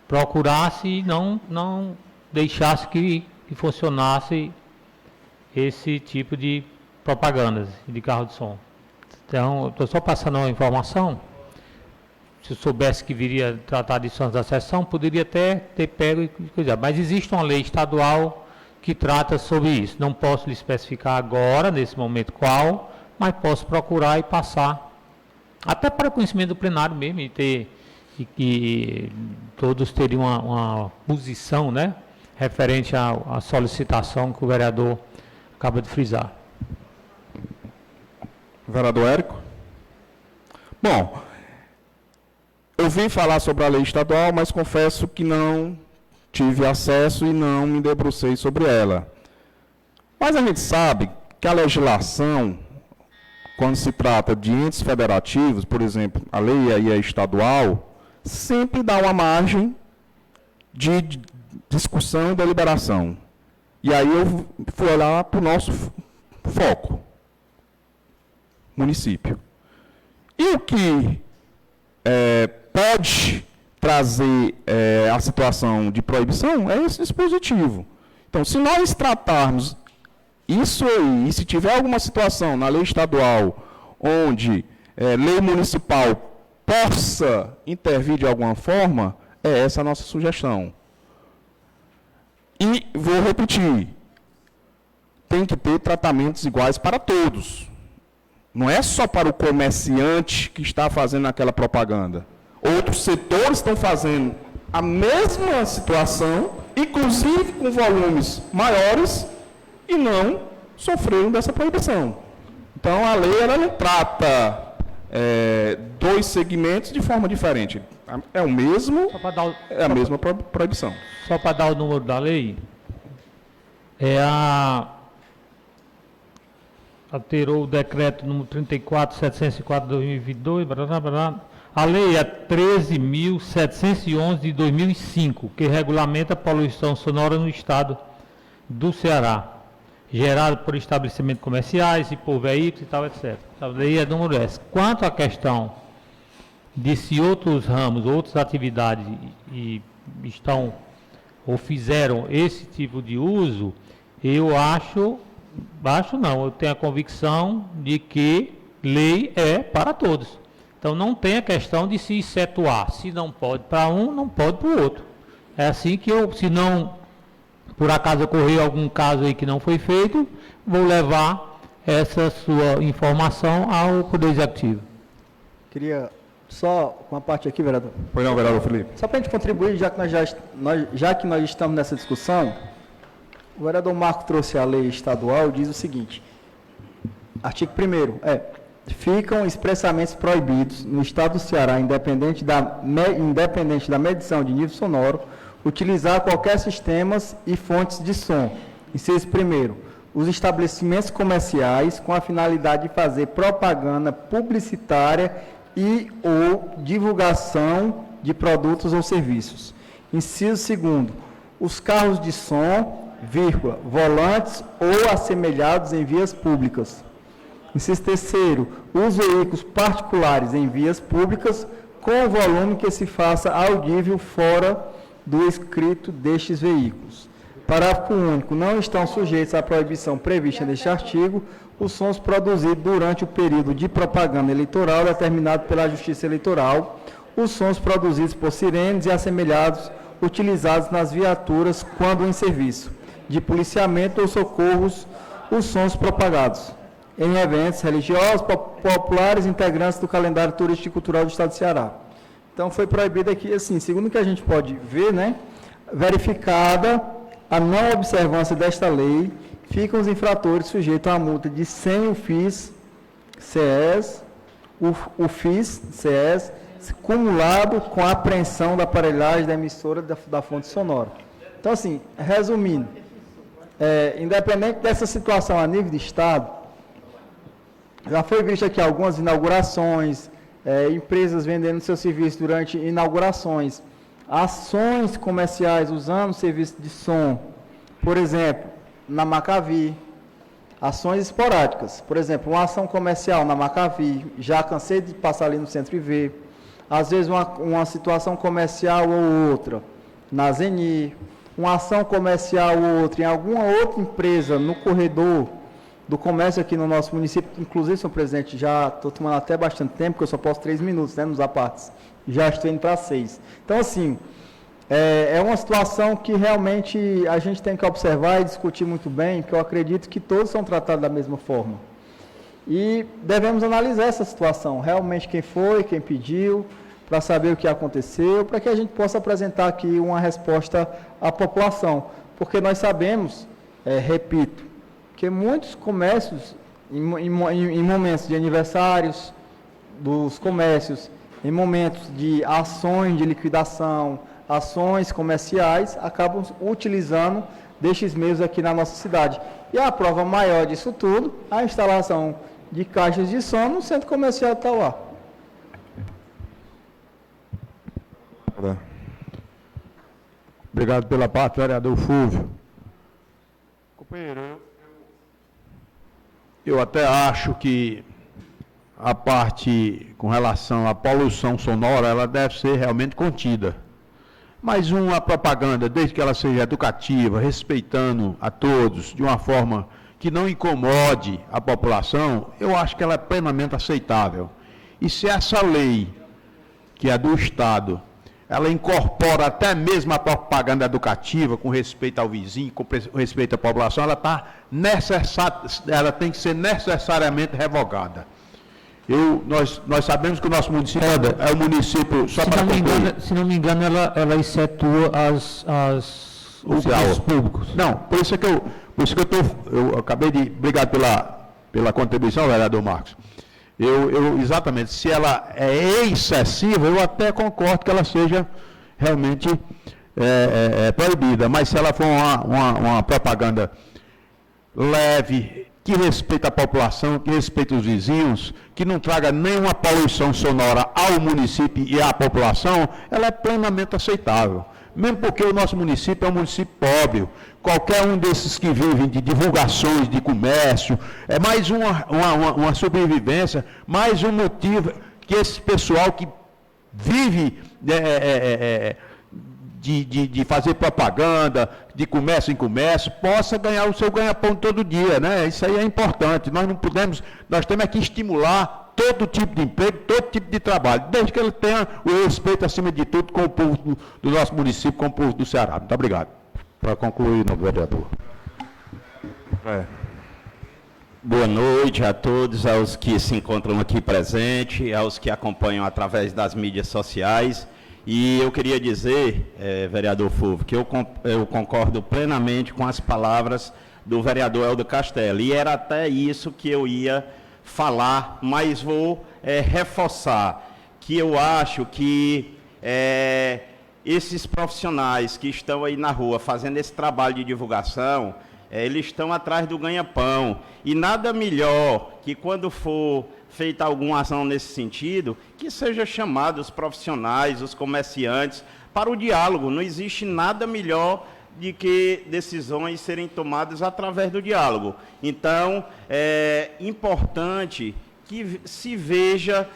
procurasse e não deixasse que funcionasse esse tipo de propagandas de carro de som. Então, estou só passando uma informação. Se eu soubesse que viria tratar disso antes da sessão, poderia até ter pego e coisa. Mas existe uma lei estadual que trata sobre isso. Não posso lhe especificar agora, nesse momento, qual, mas posso procurar e passar, até para conhecimento do plenário mesmo, e que todos teriam uma posição, né, referente à solicitação que o vereador acaba de frisar. Vereador Érico? Bom, eu vi falar sobre a lei estadual, mas confesso que não tive acesso e não me debrucei sobre ela. Mas a gente sabe que a legislação, quando se trata de entes federativos, por exemplo, a lei aí é estadual, sempre dá uma margem de discussão e deliberação. E aí eu fui olhar para o nosso foco, município. E o que pode trazer a situação de proibição é esse dispositivo. Então, se nós tratarmos isso aí, e se tiver alguma situação na lei estadual onde lei municipal possa intervir de alguma forma, é essa a nossa sugestão. E vou repetir, tem que ter tratamentos iguais para todos. Não é só para o comerciante que está fazendo aquela propaganda. Outros setores estão fazendo a mesma situação, inclusive com volumes maiores, e não sofreram dessa proibição. Então, a lei ela não trata dois segmentos de forma diferente. É o mesmo, é a mesma proibição. Só para dar o número da lei, alterou o decreto número 34.704 de 2022, a lei é 13.711 de 2005, que regulamenta a poluição sonora no estado do Ceará, gerada por estabelecimentos comerciais e por veículos e tal, etc. A lei é número S. Quanto à questão de se outros ramos, outras atividades estão ou fizeram esse tipo de uso, eu eu tenho a convicção de que lei é para todos. Então não tem a questão de se excetuar. Se não pode para um, não pode para o outro. É assim que se não, por acaso ocorreu algum caso aí que não foi feito, vou levar essa sua informação ao Poder Executivo. Queria só uma parte aqui, vereador. Pois não, vereador Felipe. Só para a gente contribuir, já que nós estamos nessa discussão, o vereador Marco trouxe a lei estadual, diz o seguinte, artigo 1º, ficam expressamente proibidos no estado do Ceará, independente da medição de nível sonoro, utilizar qualquer sistemas e fontes de som. Inciso 1º, os estabelecimentos comerciais com a finalidade de fazer propaganda publicitária e ou divulgação de produtos ou serviços. Inciso 2º, os carros de som, volantes ou assemelhados em vias públicas. Inciso 3º, os veículos particulares em vias públicas com o volume que se faça audível fora do escrito destes veículos. Parágrafo único. Não estão sujeitos à proibição prevista neste artigo os sons produzidos durante o período de propaganda eleitoral determinado pela Justiça Eleitoral, os sons produzidos por sirenes e assemelhados utilizados nas viaturas quando em serviço de policiamento ou socorros, os sons propagados em eventos religiosos, populares, integrantes do calendário turístico e cultural do Estado do Ceará. Então, foi proibido aqui, assim, segundo o que a gente pode ver, né, verificada a não observância desta lei, ficam os infratores sujeitos a multa de 100 UFIS-CES, UFIS-CES, cumulado com a apreensão da aparelhagem da emissora da fonte sonora. Então, assim, resumindo, independente dessa situação a nível de Estado, já foi visto aqui algumas inaugurações, empresas vendendo seu serviço durante inaugurações, ações comerciais usando serviço de som, por exemplo, na Macavi, ações esporádicas, por exemplo, uma ação comercial na Macavi, já cansei de passar ali no centro e ver, às vezes uma situação comercial ou outra na Zeni, uma ação comercial ou outra em alguma outra empresa no corredor do comércio aqui no nosso município, inclusive, senhor presidente, já estou tomando até bastante tempo, porque eu só posso 3 minutos, né, nos apartes, já estou indo para 6. Então, assim, é uma situação que realmente a gente tem que observar e discutir muito bem, porque eu acredito que todos são tratados da mesma forma. E devemos analisar essa situação, realmente quem foi, quem pediu, para saber o que aconteceu, para que a gente possa apresentar aqui uma resposta à população. Porque nós sabemos, repito, que muitos comércios, em momentos de aniversários, dos comércios em momentos de ações de liquidação, ações comerciais, acabam utilizando destes meios aqui na nossa cidade. E a prova maior disso tudo, a instalação de caixas de som no Centro Comercial Tauá. Obrigado pela parte, vereador Fúvio. Companheiro, eu até acho que a parte com relação à poluição sonora, ela deve ser realmente contida. Mas uma propaganda, desde que ela seja educativa, respeitando a todos, de uma forma que não incomode a população, eu acho que ela é plenamente aceitável. E se essa lei, que é do Estado, ela incorpora até mesmo a propaganda educativa, com respeito ao vizinho, com respeito à população, ela tem que ser necessariamente revogada. Nós sabemos que o nosso município é o município, só para concluir. Se não me engano, ela excetua os serviços públicos. Não, por isso que eu acabei de... Obrigado pela contribuição, vereador Marcos. Exatamente, se ela é excessiva, eu até concordo que ela seja realmente proibida, mas se ela for uma propaganda leve, que respeita a população, que respeita os vizinhos, que não traga nenhuma poluição sonora ao município e à população, ela é plenamente aceitável. Mesmo porque o nosso município é um município pobre. Qualquer um desses que vivem de divulgações, de comércio, é mais uma sobrevivência, mais um motivo que esse pessoal que vive de fazer propaganda, de comércio em comércio, possa ganhar o seu ganha-pão todo dia, né? Isso aí é importante. Nós temos que estimular todo tipo de emprego, todo tipo de trabalho, desde que ele tenha o respeito, acima de tudo, com o povo do nosso município, com o povo do Ceará. Muito obrigado. Para concluir, novo vereador. Boa noite a todos, aos que se encontram aqui presentes, aos que acompanham através das mídias sociais. E eu queria dizer, vereador Fulvio, que eu concordo plenamente com as palavras do vereador Helder Castelo. E era até isso que eu ia falar, mas vou reforçar que eu acho que esses profissionais que estão aí na rua fazendo esse trabalho de divulgação, eles estão atrás do ganha-pão. E nada melhor que quando for feita alguma ação nesse sentido, que seja chamado os profissionais, os comerciantes, para o diálogo. Não existe nada melhor de que decisões serem tomadas através do diálogo. Então, é importante que se veja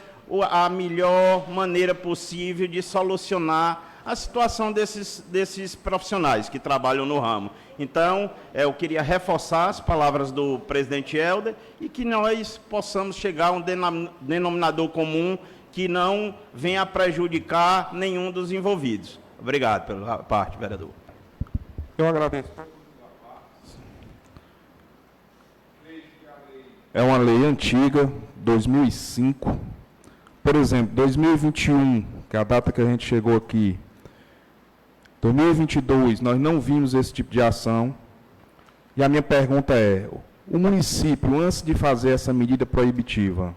a melhor maneira possível de solucionar a situação desses profissionais que trabalham no ramo. Então, eu queria reforçar as palavras do presidente Helder e que nós possamos chegar a um denominador comum que não venha a prejudicar nenhum dos envolvidos. Obrigado pela parte, vereador. Eu agradeço. É uma lei antiga, 2005. Por exemplo, 2021, que é a data que a gente chegou aqui, 2022, nós não vimos esse tipo de ação. E a minha pergunta é, o município, antes de fazer essa medida proibitiva,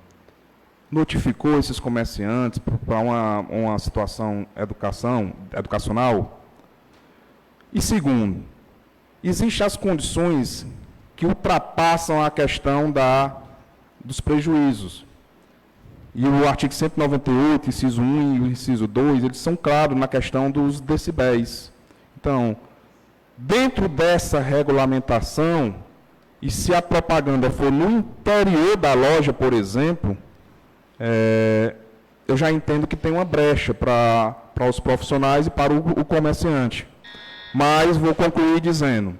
notificou esses comerciantes para uma situação educacional? E segundo, existem as condições que ultrapassam a questão dos prejuízos. E o artigo 198, inciso 1 e o inciso 2, eles são claros na questão dos decibéis. Então, dentro dessa regulamentação, e se a propaganda for no interior da loja, por exemplo, eu já entendo que tem uma brecha para os profissionais e para o comerciante. Mas vou concluir dizendo,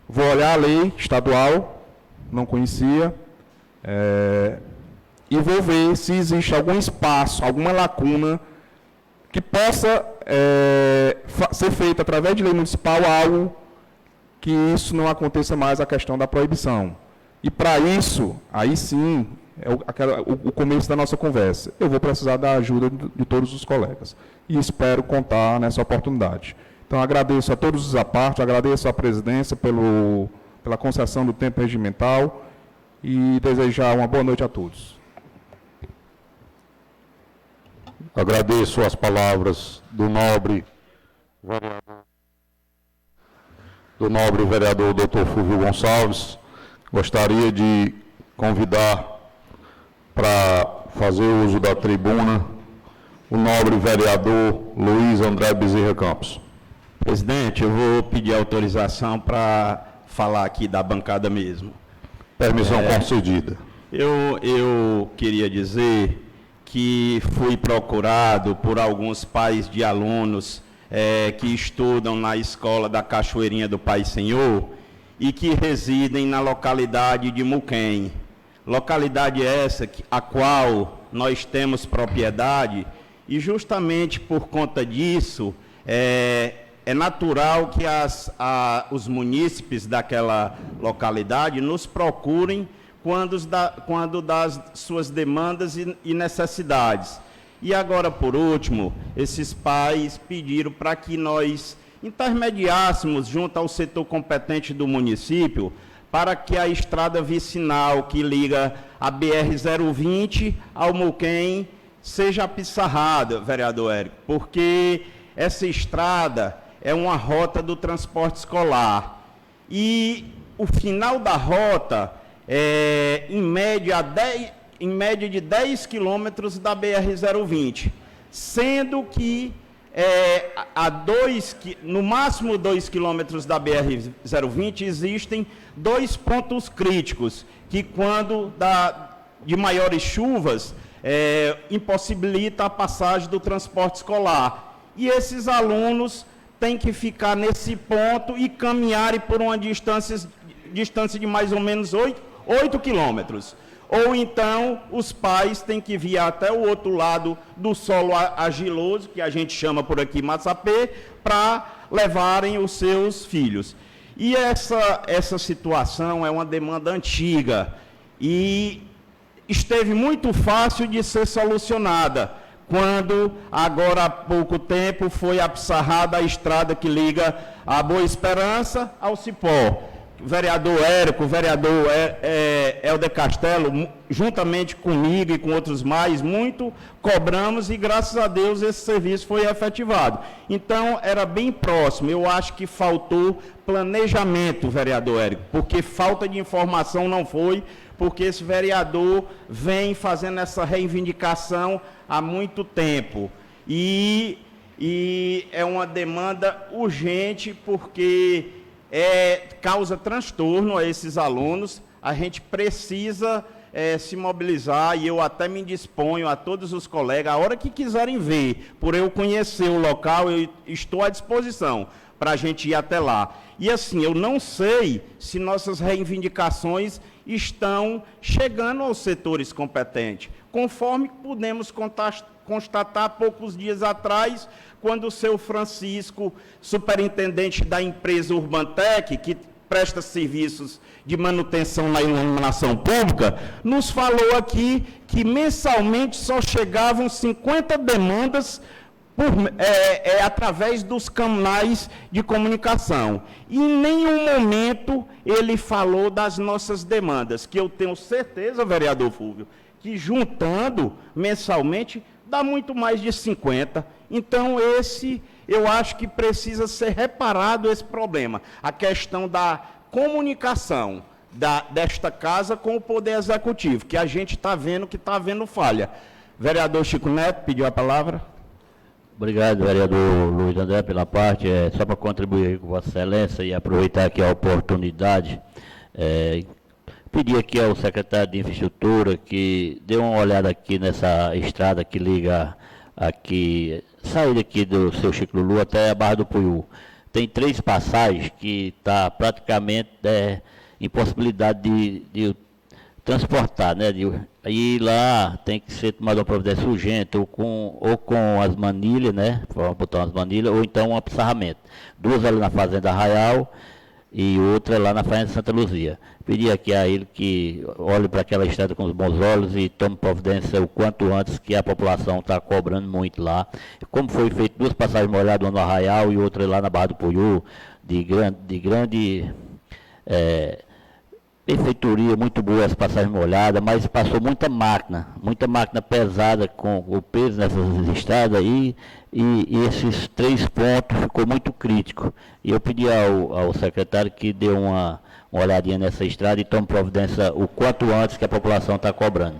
vou olhar a lei estadual, não conhecia, e vou ver se existe algum espaço, alguma lacuna que possa ser feita através de lei municipal algo que isso não aconteça mais, a questão da proibição. E para isso, aí sim, o começo da nossa conversa. Eu vou precisar da ajuda de todos os colegas. E espero contar nessa oportunidade. Então, agradeço a todos os apartes, agradeço à presidência pela concessão do tempo regimental e desejar uma boa noite a todos. Agradeço as palavras do nobre vereador Dr. Fulvio Gonçalves. Gostaria de convidar para fazer uso da tribuna o nobre vereador Luiz André Bezerra Campos. Presidente, eu vou pedir autorização para falar aqui da bancada mesmo. Permissão concedida. Eu queria dizer que fui procurado por alguns pais de alunos que estudam na escola da Cachoeirinha do Pai Senhor e que residem na localidade de Muquem. Localidade essa a qual nós temos propriedade e justamente por conta disso é natural que os munícipes daquela localidade nos procurem quando das suas demandas e necessidades. E agora, por último, esses pais pediram para que nós intermediássemos junto ao setor competente do município para que a estrada vicinal que liga a BR-020 ao Muquem seja apissarrada, vereador Érico, porque essa estrada é uma rota do transporte escolar. E o final da rota é, em média de 10 quilômetros da BR-020, sendo que no máximo 2 quilômetros da BR-020 existem 2 pontos críticos, que quando de maiores chuvas impossibilita a passagem do transporte escolar. E esses alunos têm que ficar nesse ponto e caminharem por uma distância de mais ou menos 8 quilômetros. Ou então, os pais têm que vir até o outro lado do solo argiloso, que a gente chama por aqui massapê, para levarem os seus filhos. E essa situação é uma demanda antiga e esteve muito fácil de ser solucionada, quando, agora há pouco tempo, foi apissarrada a estrada que liga a Boa Esperança ao Cipó. O vereador Érico, o vereador Helder Castelo, juntamente comigo e com outros mais, muito cobramos e, graças a Deus, esse serviço foi efetivado. Então, era bem próximo. Eu acho que faltou planejamento, vereador Érico, porque falta de informação não foi, porque esse vereador vem fazendo essa reivindicação há muito tempo. E é uma demanda urgente, porque causa transtorno a esses alunos. A gente precisa se mobilizar, e eu até me disponho a todos os colegas, a hora que quiserem ver, por eu conhecer o local, eu estou à disposição para a gente ir até lá. E assim, eu não sei se nossas reivindicações estão chegando aos setores competentes, conforme pudemos constatar há poucos dias atrás, quando o seu Francisco, superintendente da empresa Urbantec, que presta serviços de manutenção na iluminação pública, nos falou aqui que mensalmente só chegavam 50 demandas através dos canais de comunicação. E em nenhum momento ele falou das nossas demandas, que eu tenho certeza, vereador Fulvio, que juntando mensalmente dá muito mais de 50. Então, eu acho que precisa ser reparado esse problema, a questão da comunicação desta casa com o Poder Executivo, que a gente está vendo que está havendo falha. Vereador Chico Neto pediu a palavra. Obrigado, vereador Luiz André, pela parte. Só para contribuir com Vossa Excelência e aproveitar aqui a oportunidade, pedir aqui ao secretário de Infraestrutura que dê uma olhada aqui nessa estrada que liga aqui, saída aqui do seu Chico Lulu até a Barra do Puiú. Tem 3 passagens que está praticamente impossibilidade de transportar, né? Aí lá tem que ser tomada uma providência urgente, ou com as manilhas, né? Vamos botar umas manilhas, ou então um apissarramento. 2 ali na Fazenda Arraial e outra lá na Fazenda Santa Luzia. Pedir aqui a ele que olhe para aquela estrada com os bons olhos e tome providência o quanto antes, que a população está cobrando muito lá. Como foi feito 2 passagens molhadas no Arraial e outra lá na Barra do Puiú, de grande benfeitoria, muito boa as passagens molhadas, mas passou muita máquina pesada com o peso nessas estradas e esses 3 pontos ficou muito crítico. E eu pedi ao secretário que dê uma olhadinha nessa estrada e tome providência o quanto antes que a população está cobrando.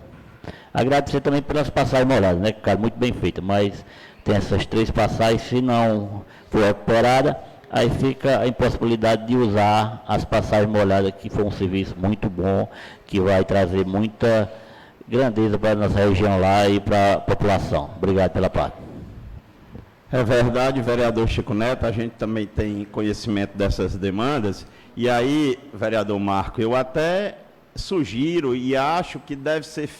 Agradecer também pelas passagens molhadas, né, que ficaram muito bem feitas, mas tem essas 3 passagens, se não for recuperada, aí fica a impossibilidade de usar as passagens molhadas, que foi um serviço muito bom, que vai trazer muita grandeza para a nossa região lá e para a população. Obrigado pela parte. É verdade, vereador Chico Neto, a gente também tem conhecimento dessas demandas, e aí, vereador Marco, eu até sugiro e acho que deve ser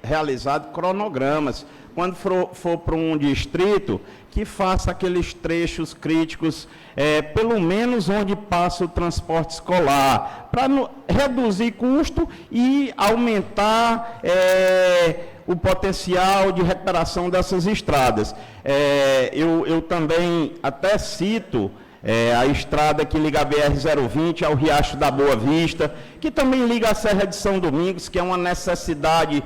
realizado cronogramas. Quando for para um distrito, que faça aqueles trechos críticos, pelo menos onde passa o transporte escolar, para reduzir custo e aumentar o potencial de recuperação dessas estradas. Eu também até cito a estrada que liga a BR-020 ao Riacho da Boa Vista, que também liga a Serra de São Domingos, que é uma necessidade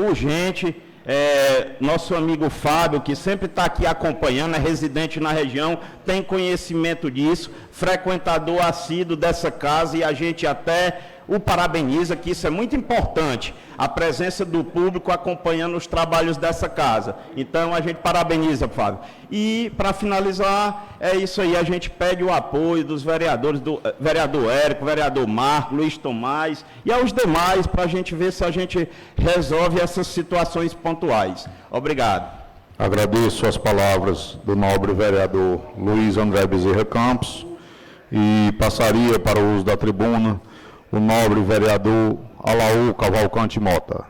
urgente. Nosso amigo Fábio, que sempre está aqui acompanhando, é residente na região, tem conhecimento disso, frequentador assíduo dessa casa, e a gente até o parabeniza, que isso é muito importante, a presença do público acompanhando os trabalhos dessa casa. Então, a gente parabeniza, Fábio. E, para finalizar, é isso aí, a gente pede o apoio dos vereadores, do vereador Érico, vereador Marco, Luiz Tomás e aos demais, para a gente ver se a gente resolve essas situações pontuais. Obrigado. Agradeço as palavras do nobre vereador Luiz André Bezerra Campos e passaria para o uso da tribuna o nobre vereador Alaú Cavalcante Mota.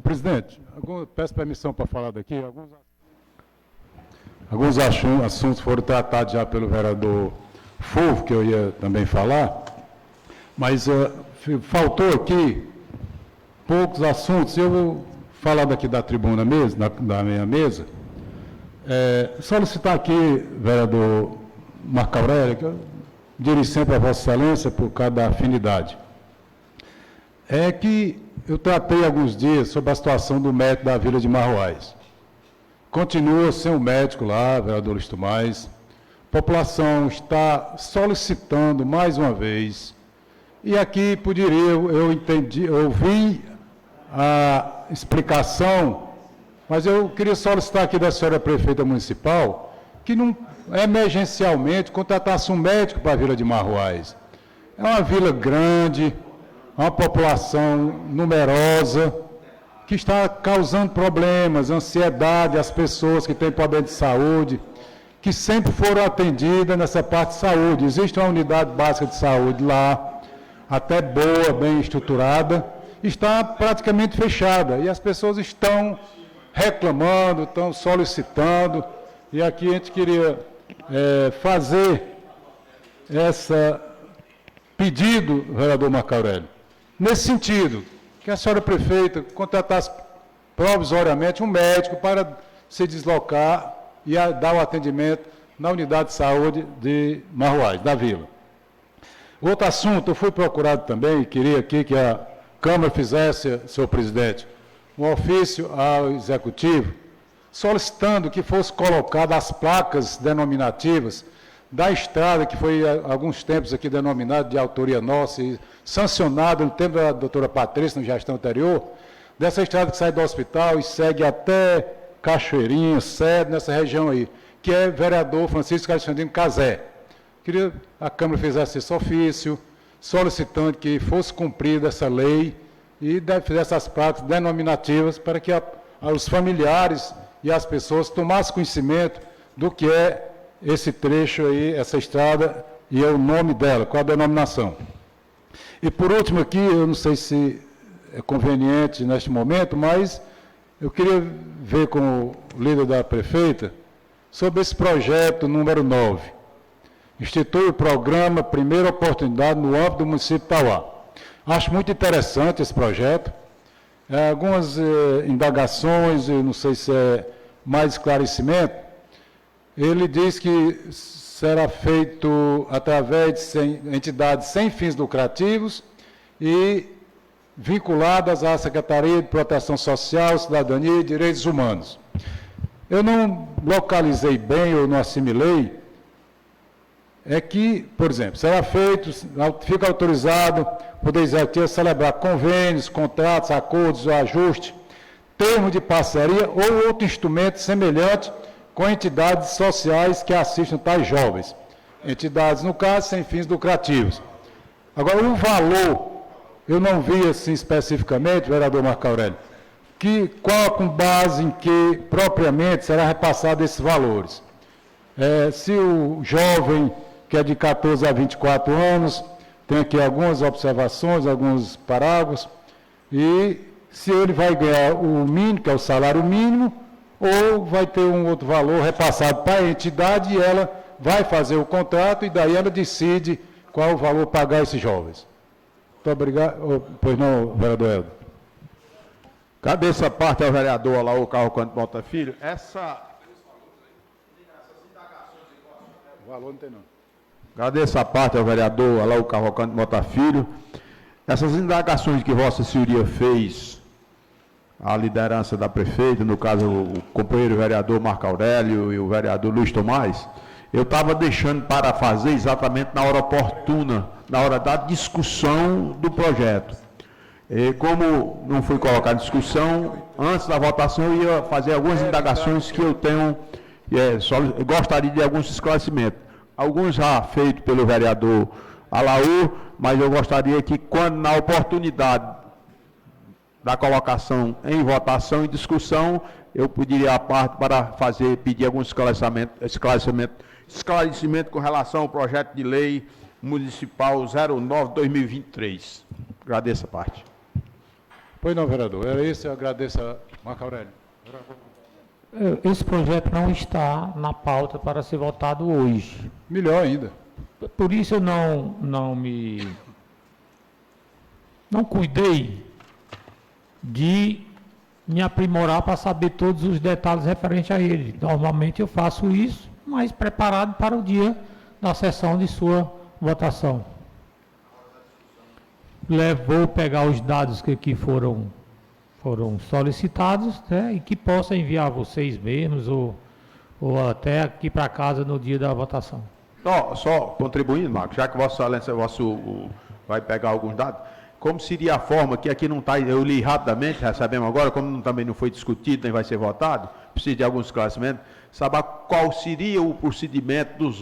Presidente, peço permissão para falar daqui. Alguns assuntos foram tratados já pelo vereador Fulvio, que eu ia também falar, mas faltou aqui poucos assuntos. Eu vou falar daqui da tribuna mesmo, da minha mesa. Solicitar aqui, vereador Marco Aurélio, que eu dirijo sempre a Vossa Excelência por causa da afinidade, é que eu tratei alguns dias sobre a situação do médico da Vila de Marroais. Continua sem o médico lá, vereador Luiz Tomás. A população está solicitando mais uma vez. E aqui poderia, eu ouvi a explicação, mas eu queria solicitar aqui da senhora prefeita municipal que não emergencialmente contratasse um médico para a Vila de Marroais. É uma vila grande, uma população numerosa, que está causando problemas, ansiedade às pessoas que têm problema de saúde, que sempre foram atendidas nessa parte de saúde. Existe uma unidade básica de saúde lá, até boa, bem estruturada, está praticamente fechada, e as pessoas estão reclamando, estão solicitando, e aqui a gente queria fazer esse pedido, vereador Marco Aurélio, nesse sentido, que a senhora prefeita contratasse provisoriamente um médico para se deslocar e dar o atendimento na unidade de saúde de Marroais, da Vila. Outro assunto, eu fui procurado também, e queria aqui que a Câmara fizesse, senhor presidente, um ofício ao Executivo, solicitando que fosse colocada as placas denominativas da estrada, que foi há alguns tempos aqui denominada de autoria nossa e sancionada no tempo da doutora Patrícia, na gestão anterior, dessa estrada que sai do hospital e segue até Cachoeirinha, Sede, nessa região aí, que é vereador Francisco Alexandrino Cazé. Queria que a Câmara fizesse esse ofício, solicitando que fosse cumprida essa lei e fizesse as placas denominativas para que os familiares e as pessoas tomassem conhecimento do que é esse trecho aí, essa estrada, e é o nome dela, qual a denominação. E por último aqui, eu não sei se é conveniente neste momento, mas eu queria ver com o líder da prefeita sobre esse projeto número 9. Institui o programa Primeira Oportunidade no âmbito do município de Tauá. Acho muito interessante esse projeto. Algumas indagações, eu não sei se é mais esclarecimento. Ele diz que será feito através de entidades sem fins lucrativos e vinculadas à Secretaria de Proteção Social, Cidadania e Direitos Humanos. Eu não localizei bem ou não assimilei, é que, por exemplo, será feito, fica autorizado o Poder Executivo a celebrar convênios, contratos, acordos, ajuste, termo de parceria ou outro instrumento semelhante com entidades sociais que assistam tais jovens. Entidades, no caso, sem fins lucrativos. Agora, o valor, eu não vi assim especificamente, vereador Marco Aurélio, com base em que propriamente será repassado esses valores. Se o jovem, que é de 14 a 24 anos, tem aqui algumas observações, alguns parágrafos, e se ele vai ganhar o mínimo, que é o salário mínimo, ou vai ter um outro valor repassado para a entidade e ela vai fazer o contrato e daí ela decide qual o valor pagar a esses jovens. Muito obrigado. Pois não, vereador Helder. Cadê essa parte ao vereador Alaú Cavalcante Mota Filho? O valor não tem não. Cadê essa parte ao vereador Alaú Cavalcante Mota Filho? Essas indagações que Vossa Senhoria fez à liderança da prefeita, no caso o companheiro vereador Marco Aurélio e o vereador Luiz Tomás, eu estava deixando para fazer exatamente na hora oportuna, na hora da discussão do projeto. E como não foi colocado em discussão, antes da votação eu ia fazer algumas indagações que eu tenho, eu gostaria de alguns esclarecimentos. Alguns já feitos pelo vereador Alaú, mas eu gostaria que, quando na oportunidade da colocação em votação e discussão, eu pediria a parte para pedir algum esclarecimento com relação ao projeto de lei municipal 09/2023. Agradeço a parte. Pois não, vereador. Era isso, eu agradeço a Marco Aurélio. Esse projeto não está na pauta para ser votado hoje. Melhor ainda. Por isso eu não cuidei de me aprimorar para saber todos os detalhes referentes a ele. Normalmente eu faço isso, mas preparado para o dia da sessão de sua votação. Vou pegar os dados que aqui foram solicitados, né, e que possa enviar a vocês mesmos ou até aqui para casa no dia da votação. Só contribuindo, Marcos, já que Vossa Excelência vai pegar alguns dados, como seria a forma, que aqui não está, eu li rapidamente, recebemos agora, como também não foi discutido, nem vai ser votado, preciso de alguns esclarecimentos, saber qual seria o procedimento dos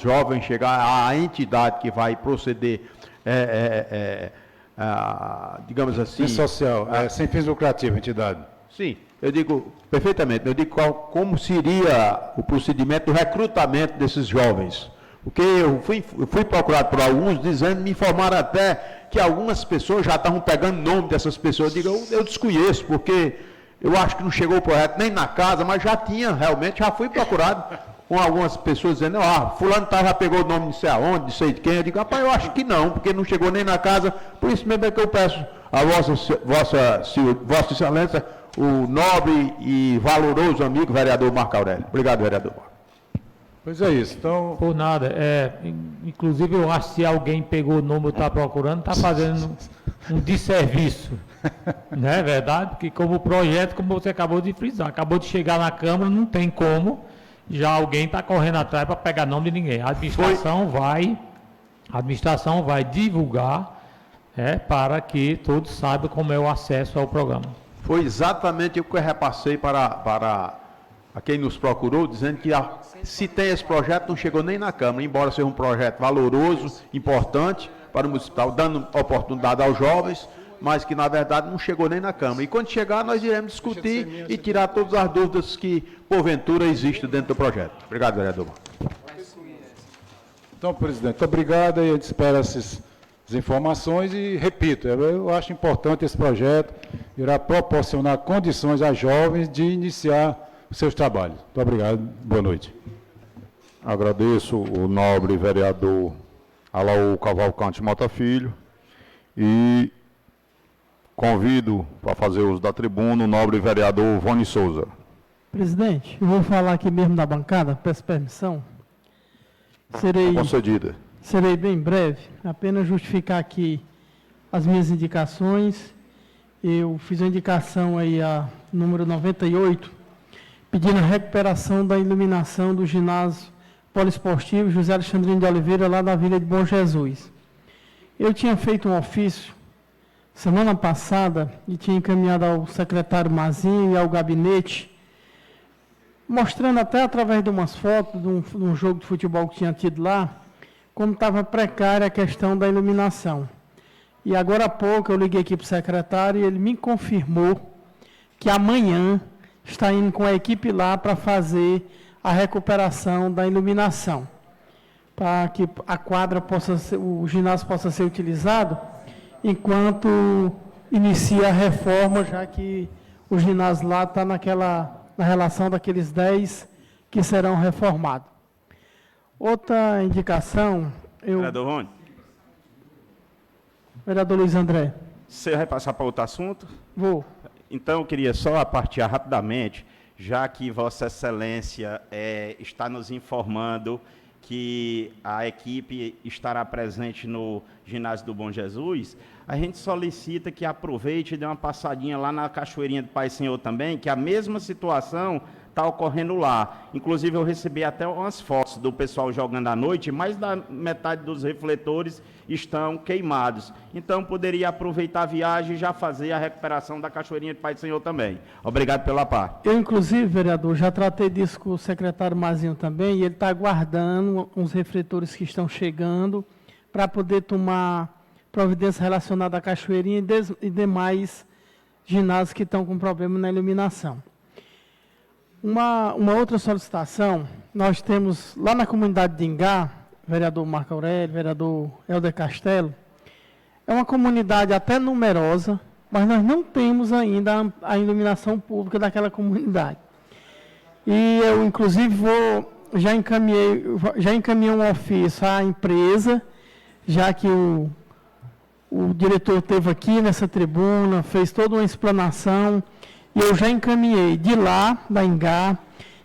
jovens chegar à entidade que vai proceder, digamos assim... social, sem fins lucrativos, entidade. Sim, eu digo perfeitamente, eu digo como seria o procedimento do recrutamento desses jovens. Porque eu fui procurado por alguns, me informaram até que algumas pessoas já estavam pegando nome dessas pessoas. Eu digo, eu desconheço, porque eu acho que não chegou o projeto nem na casa, mas já fui procurado com algumas pessoas dizendo, fulano já pegou o nome de sei aonde, de sei de quem. Eu digo, rapaz, eu acho que não, porque não chegou nem na casa. Por isso mesmo é que eu peço a Vossa Excelência, o nobre e valoroso amigo vereador Marco Aurélio. Obrigado, vereador. Pois é isso, então... Por nada, inclusive eu acho que se alguém pegou o nome e está procurando, está fazendo um desserviço, não é verdade? Porque como projeto, como você acabou de frisar, acabou de chegar na Câmara, não tem como, já alguém está correndo atrás para pegar nome de ninguém. A administração vai divulgar, para que todos saibam como é o acesso ao programa. Foi exatamente o que eu repassei para a quem nos procurou, dizendo que se tem esse projeto, não chegou nem na Câmara, embora seja um projeto valoroso, importante para o municipal, dando oportunidade aos jovens, mas que na verdade não chegou nem na Câmara. E quando chegar, nós iremos discutir e tirar todas as dúvidas que porventura existem dentro do projeto. Obrigado, vereador. Então, presidente, muito obrigado, e a gente espera essas informações e, repito, eu acho importante esse projeto, irá proporcionar condições a jovens de iniciar os seus trabalhos. Muito obrigado, boa noite. Agradeço o nobre vereador Alaú Cavalcante Mota Filho e convido para fazer uso da tribuna o nobre vereador Vone Souza. Presidente, eu vou falar aqui mesmo da bancada, peço permissão. Concedida. Serei bem breve, apenas justificar aqui as minhas indicações. Eu fiz a indicação aí a número 98, pedindo a recuperação da iluminação do ginásio poliesportivo José Alexandrino de Oliveira, lá da Vila de Bom Jesus. Eu tinha feito um ofício semana passada e tinha encaminhado ao secretário Mazinho e ao gabinete, mostrando até através de umas fotos de um jogo de futebol que tinha tido lá, como estava precária a questão da iluminação. E agora há pouco eu liguei aqui para o secretário e ele me confirmou que amanhã está indo com a equipe lá para fazer a recuperação da iluminação, para que a quadra possa ser, o ginásio possa ser utilizado enquanto inicia a reforma, já que o ginásio lá está na relação daqueles 10 que serão reformados. Outra indicação... Vereador Rony. Vereador Luiz André. Você vai passar para outro assunto? Vou. Então, eu queria só partir rapidamente, já que Vossa Excelência está nos informando que a equipe estará presente no ginásio do Bom Jesus, a gente solicita que aproveite e dê uma passadinha lá na Cachoeirinha do Pai Senhor também, que a mesma situação está ocorrendo lá. Inclusive, eu recebi até umas fotos do pessoal jogando à noite, mais da metade dos refletores estão queimados. Então, poderia aproveitar a viagem e já fazer a recuperação da Cachoeirinha do Pai Senhor também. Obrigado pela parte. Eu, inclusive, vereador, já tratei disso com o secretário Mazinho também, e ele está aguardando uns refletores que estão chegando para poder tomar providência relacionada à Cachoeirinha e demais ginásios que estão com problema na iluminação. Uma outra solicitação, nós temos lá na comunidade de Ingá, vereador Marco Aurélio, vereador Helder Castelo, é uma comunidade até numerosa, mas nós não temos ainda a iluminação pública daquela comunidade. E eu, inclusive, já encaminhei um ofício à empresa, já que o diretor esteve aqui nessa tribuna, fez toda uma explanação, e eu já encaminhei de lá, da Ingá,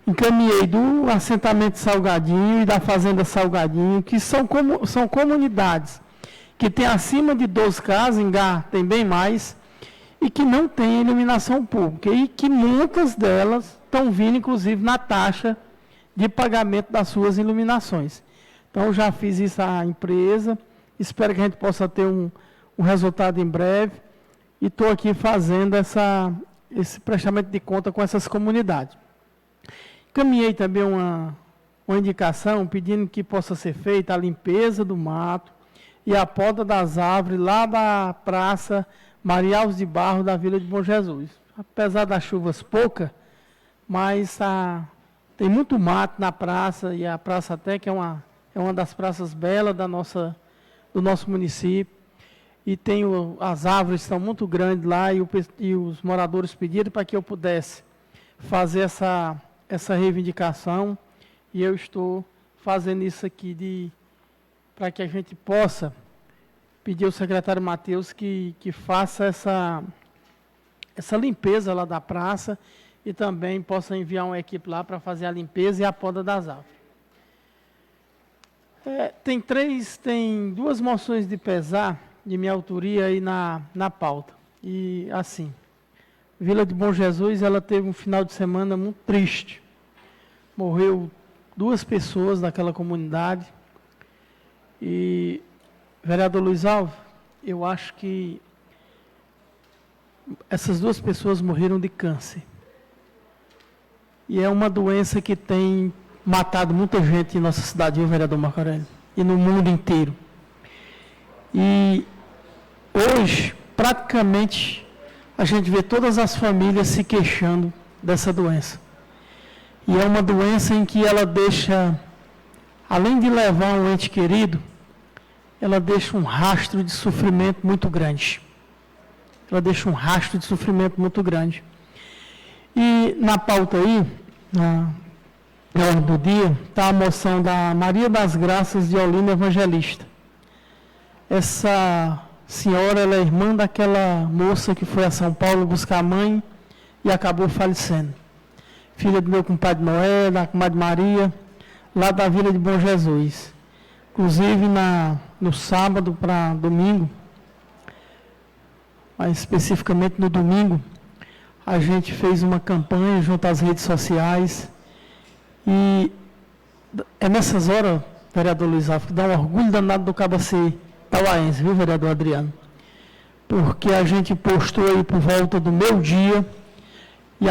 encaminhei do assentamento Salgadinho e da fazenda Salgadinho, que são comunidades que têm acima de 12 casas, Ingá tem bem mais, e que não têm iluminação pública, e que muitas delas estão vindo, inclusive, na taxa de pagamento das suas iluminações. Então, eu já fiz isso à empresa, espero que a gente possa ter um resultado em breve, e estou aqui fazendo esse prestamento de conta com essas comunidades. Caminhei também uma indicação pedindo que possa ser feita a limpeza do mato e a poda das árvores lá da Praça Maria Alves de Barro da Vila de Bom Jesus. Apesar das chuvas poucas, mas tem muito mato na praça, e a praça até que é uma das praças belas do nosso município. E as árvores estão muito grandes lá, e os moradores pediram para que eu pudesse fazer essa reivindicação, e eu estou fazendo isso aqui para que a gente possa pedir ao secretário Matheus que faça essa limpeza lá da praça, e também possa enviar uma equipe lá para fazer a limpeza e a poda das árvores. Tem 2 moções de pesar de minha autoria aí na pauta. E, assim, Vila de Bom Jesus, ela teve um final de semana muito triste. Morreu 2 pessoas daquela comunidade. E, vereador Luiz Alves, eu acho que essas 2 pessoas morreram de câncer. E é uma doença que tem matado muita gente em nossa cidade, viu, vereador Marco Aurélio? E no mundo inteiro. E hoje, praticamente, a gente vê todas as famílias se queixando dessa doença. E é uma doença em que ela deixa, além de levar um ente querido, ela deixa um rastro de sofrimento muito grande. Ela deixa um rastro de sofrimento muito grande. E na pauta aí, na ordem do dia, está a moção da Maria das Graças de Olinda Evangelista. Essa senhora, ela é irmã daquela moça que foi a São Paulo buscar a mãe e acabou falecendo. Filha do meu compadre Noé, da comadre Maria, lá da Vila de Bom Jesus. Inclusive, no sábado para domingo, mais especificamente no domingo, a gente fez uma campanha junto às redes sociais e é nessas horas, vereador Luiz Alves, que dá um orgulho danado do cabo ser tauaense, viu, vereador Adriano? Porque a gente postou aí por volta do meio-dia e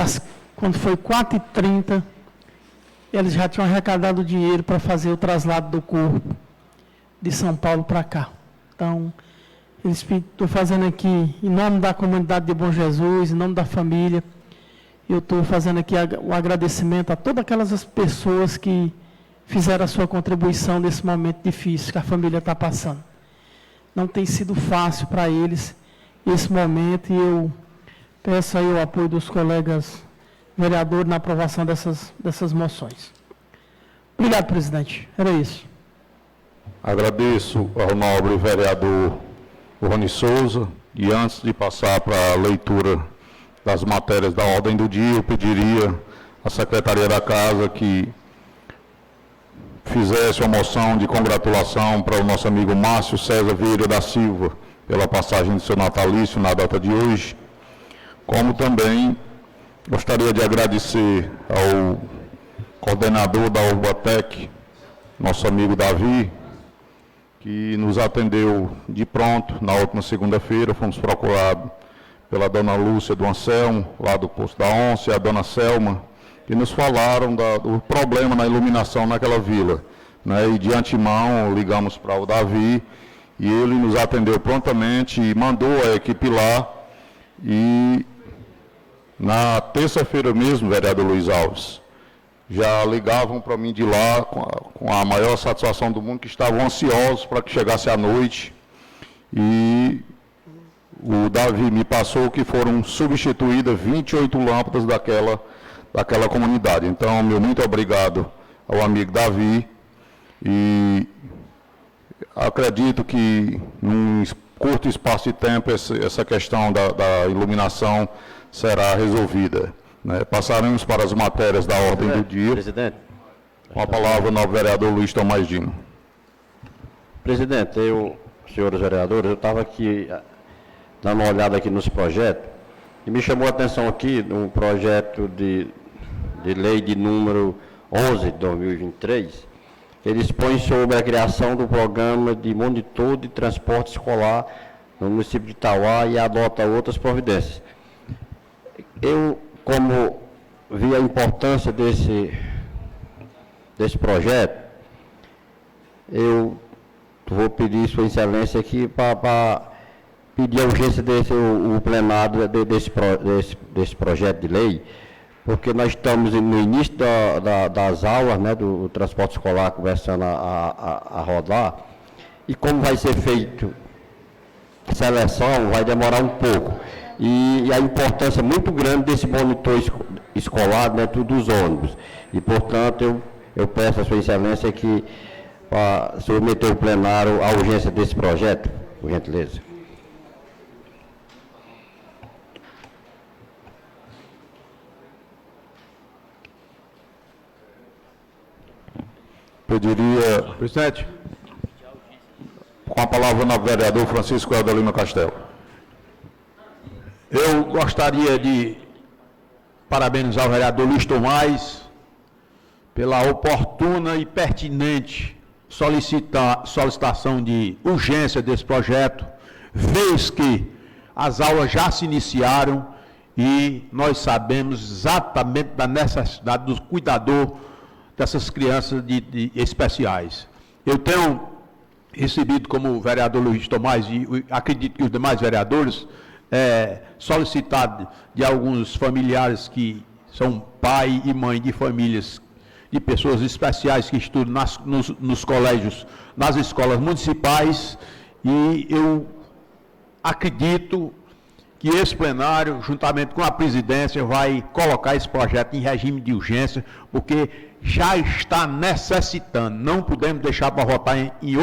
quando foi 4h30, eles já tinham arrecadado dinheiro para fazer o traslado do corpo de São Paulo para cá. Então, estou fazendo aqui, em nome da comunidade de Bom Jesus, em nome da família, eu estou fazendo aqui o agradecimento a todas aquelas pessoas que fizeram a sua contribuição nesse momento difícil que a família está passando. Não tem sido fácil para eles esse momento e eu peço aí o apoio dos colegas vereadores na aprovação dessas moções. Obrigado, presidente. Era isso. Agradeço ao nobre vereador Rony Souza, e antes de passar para a leitura das matérias da ordem do dia, eu pediria à Secretaria da Casa que fizesse uma moção de congratulação para o nosso amigo Márcio César Vieira da Silva, pela passagem do seu natalício na data de hoje, como também gostaria de agradecer ao coordenador da Urbatec, nosso amigo Davi, que nos atendeu de pronto na última segunda-feira. Fomos procurados pela dona Lúcia do Anselmo, lá do Posto da Onça, e a dona Selma, que nos falaram do problema na iluminação naquela vila. Né? E de antemão ligamos para o Davi, e ele nos atendeu prontamente e mandou a equipe lá. E na terça-feira mesmo, vereador Luiz Alves, já ligavam para mim de lá com a maior satisfação do mundo, que estavam ansiosos para que chegasse a noite. E o Davi me passou que foram substituídas 28 lâmpadas daquela comunidade. Então, meu muito obrigado ao amigo Davi, e acredito que num curto espaço de tempo essa questão da iluminação será resolvida. Né? Passaremos para as matérias da ordem do dia. Presidente. Com a palavra, o novo vereador Luiz Tomás Dino. Presidente, senhores vereadores, eu estava aqui dando uma olhada aqui nos projetos e me chamou a atenção aqui um projeto de lei de número 11 de 2023, ele expõe sobre a criação do programa de monitor de transporte escolar no município de Itauá e adota outras providências. Eu, como vi a importância desse projeto, eu vou pedir Sua Excelência aqui para pedir a urgência o plenário desse projeto de lei, porque nós estamos no início das aulas, né, do transporte escolar começando a rodar, e como vai ser feito seleção, vai demorar um pouco. E a importância muito grande desse monitor escolar dentro dos ônibus. E, portanto, eu peço a Sua Excelência que para submeter ao plenário a urgência desse projeto, por gentileza. Pediria, presidente, com a palavra o vereador Francisco Helder Lima Castelo. Eu gostaria de parabenizar o vereador Luiz Tomás pela oportuna e pertinente solicitação de urgência desse projeto, vez que as aulas já se iniciaram e nós sabemos exatamente da necessidade do cuidador dessas crianças especiais. Eu tenho recebido, como o vereador Luiz Tomás, e acredito que os demais vereadores, solicitado de alguns familiares que são pai e mãe de famílias, de pessoas especiais que estudam nos colégios, nas escolas municipais, e eu acredito que esse plenário, juntamente com a presidência, vai colocar esse projeto em regime de urgência, porque já está necessitando, não podemos deixar para votar em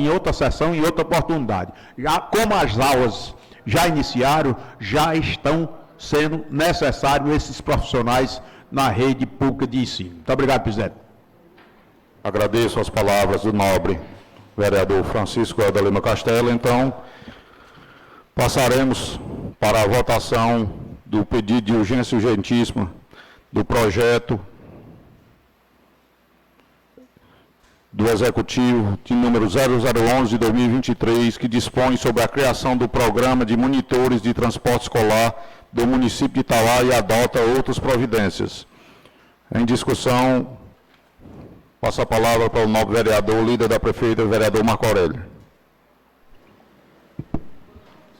outra sessão, em outra oportunidade. Já como as aulas já iniciaram, já estão sendo necessários esses profissionais na rede pública de ensino. Muito obrigado, presidente. Agradeço as palavras do nobre vereador Francisco Helder Lima Castelo. Então, passaremos para a votação do pedido de urgência urgentíssima do projeto do Executivo de número 0011 de 2023, que dispõe sobre a criação do programa de monitores de transporte escolar do município de Itauá e adota outras providências. Em discussão, passo a palavra para o nobre vereador, líder da prefeita, o vereador Marco Aurélio.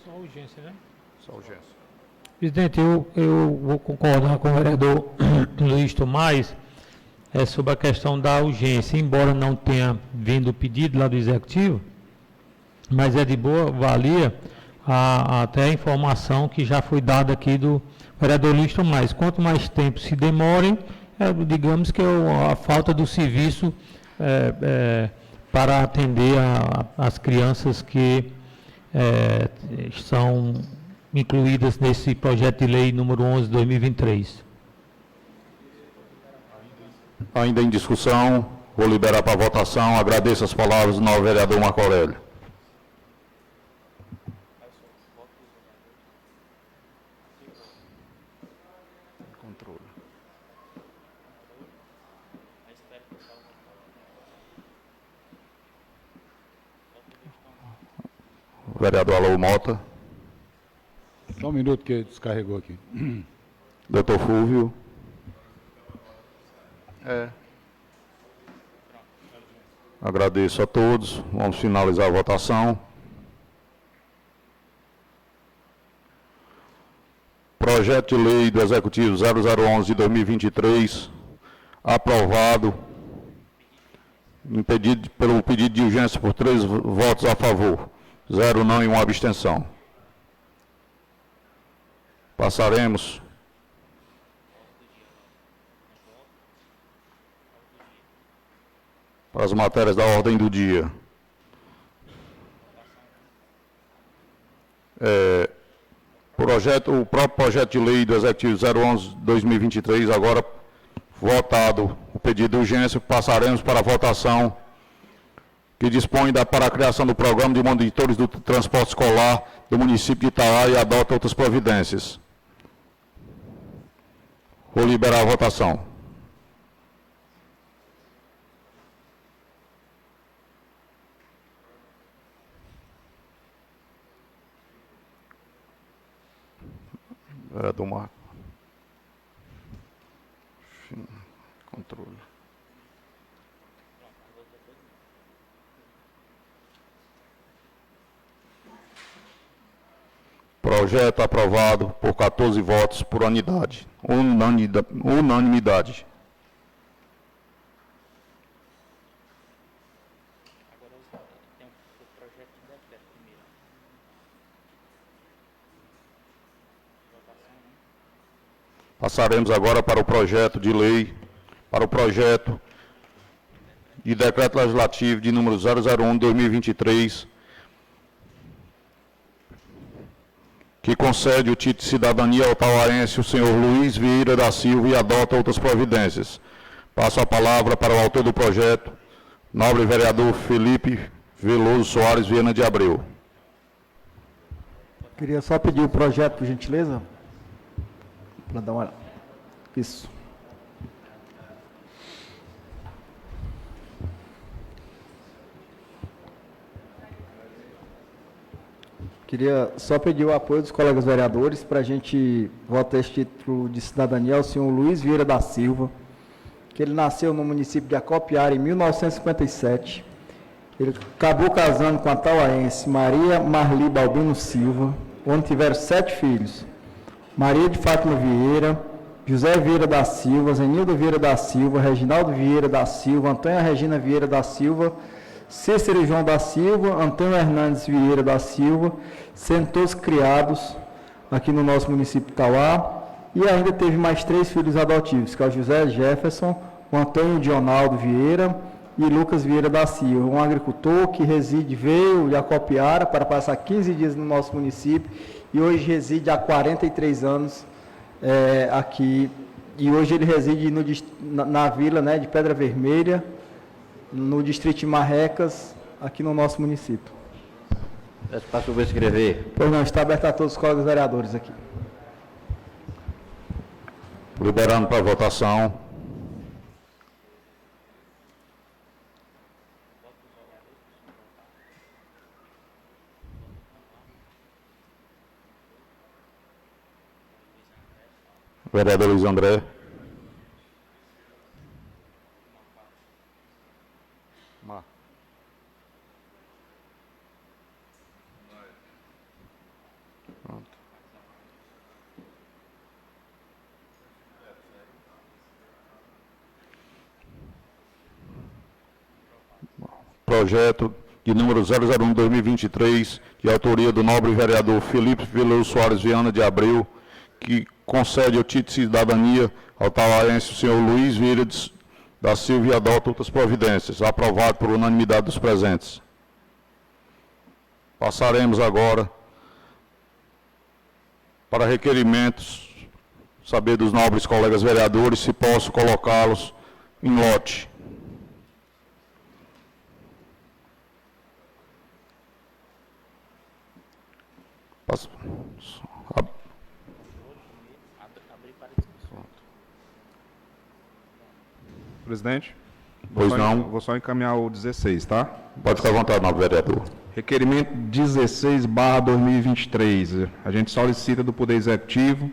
Só urgência, né? Só urgência. Presidente, eu vou concordar com o vereador Luiz Tomás sobre a questão da urgência, embora não tenha vindo o pedido lá do Executivo, mas é de boa valia até a informação que já foi dada aqui do vereador Luiz Tomás. Quanto mais tempo se demorem, digamos que a falta do serviço para atender as crianças que são incluídas nesse projeto de lei número 11 de 2023. Ainda em discussão, vou liberar para votação. Agradeço as palavras do novo vereador Marco Aurélio. Vereador Alô Mota. Só um minuto que descarregou aqui. Doutor Fúvio. Agradeço a todos. Vamos finalizar a votação. Projeto de lei do Executivo 0011 de 2023, aprovado pelo pedido de urgência por 3 votos a favor, 0 não e 1 abstenção. Passaremos para as matérias da ordem do dia. O próprio projeto de lei do Executivo 011-2023, agora votado o pedido de urgência, passaremos para a votação que dispõe para a criação do programa de monitores do transporte escolar do município de Itauá e adota outras providências. Vou liberar a votação. Vereador Marco. Controle. Projeto aprovado por 14 votos por unanimidade. Unanimidade. Passaremos agora para o projeto de lei, para o projeto de decreto legislativo de número 001/2023, que concede o título de cidadania ao tauaense, o senhor Luiz Vieira da Silva, e adota outras providências. Passo a palavra para o autor do projeto, nobre vereador Felipe Veloso Soares Viana de Abreu. Queria só pedir o projeto, por gentileza. Para dar uma olhada. Isso. Queria só pedir o apoio dos colegas vereadores para a gente votar este título de cidadania ao senhor Luiz Vieira da Silva, que ele nasceu no município de Acopiara em 1957. Ele acabou casando com a tauaense Maria Marli Balbino Silva, onde tiveram 7 filhos. Maria de Fátima Vieira, José Vieira da Silva, Zenildo Vieira da Silva, Reginaldo Vieira da Silva, Antônia Regina Vieira da Silva, Cícero João da Silva, Antônio Hernandes Vieira da Silva, sendo todos criados aqui no nosso município de Itauá, e ainda teve mais 3 filhos adotivos, que é o José Jefferson, o Antônio Dionaldo Vieira e Lucas Vieira da Silva, um agricultor que veio de Acopiara para passar 15 dias no nosso município, e hoje reside há 43 anos aqui, e hoje ele reside na vila, né, de Pedra Vermelha, no distrito de Marrecas, aqui no nosso município. Peço para subscrever. Pois não, está aberto a todos os colegas vereadores aqui. Liberando para votação. Vereador Luiz André. Projeto de número 001/2023, de autoria do nobre vereador Felipe Veloso Soares Viana de Abreu, que concede o título de cidadania ao tauaense o senhor Luiz Vírides da Silva e adota outras providências. Aprovado por unanimidade dos presentes. Passaremos agora para requerimentos, saber dos nobres colegas vereadores se posso colocá-los em lote. Presidente? Pois não. Vou só encaminhar o 16, tá? Pode ficar à vontade, nobre vereador. Requerimento 16/2023. A gente solicita do Poder Executivo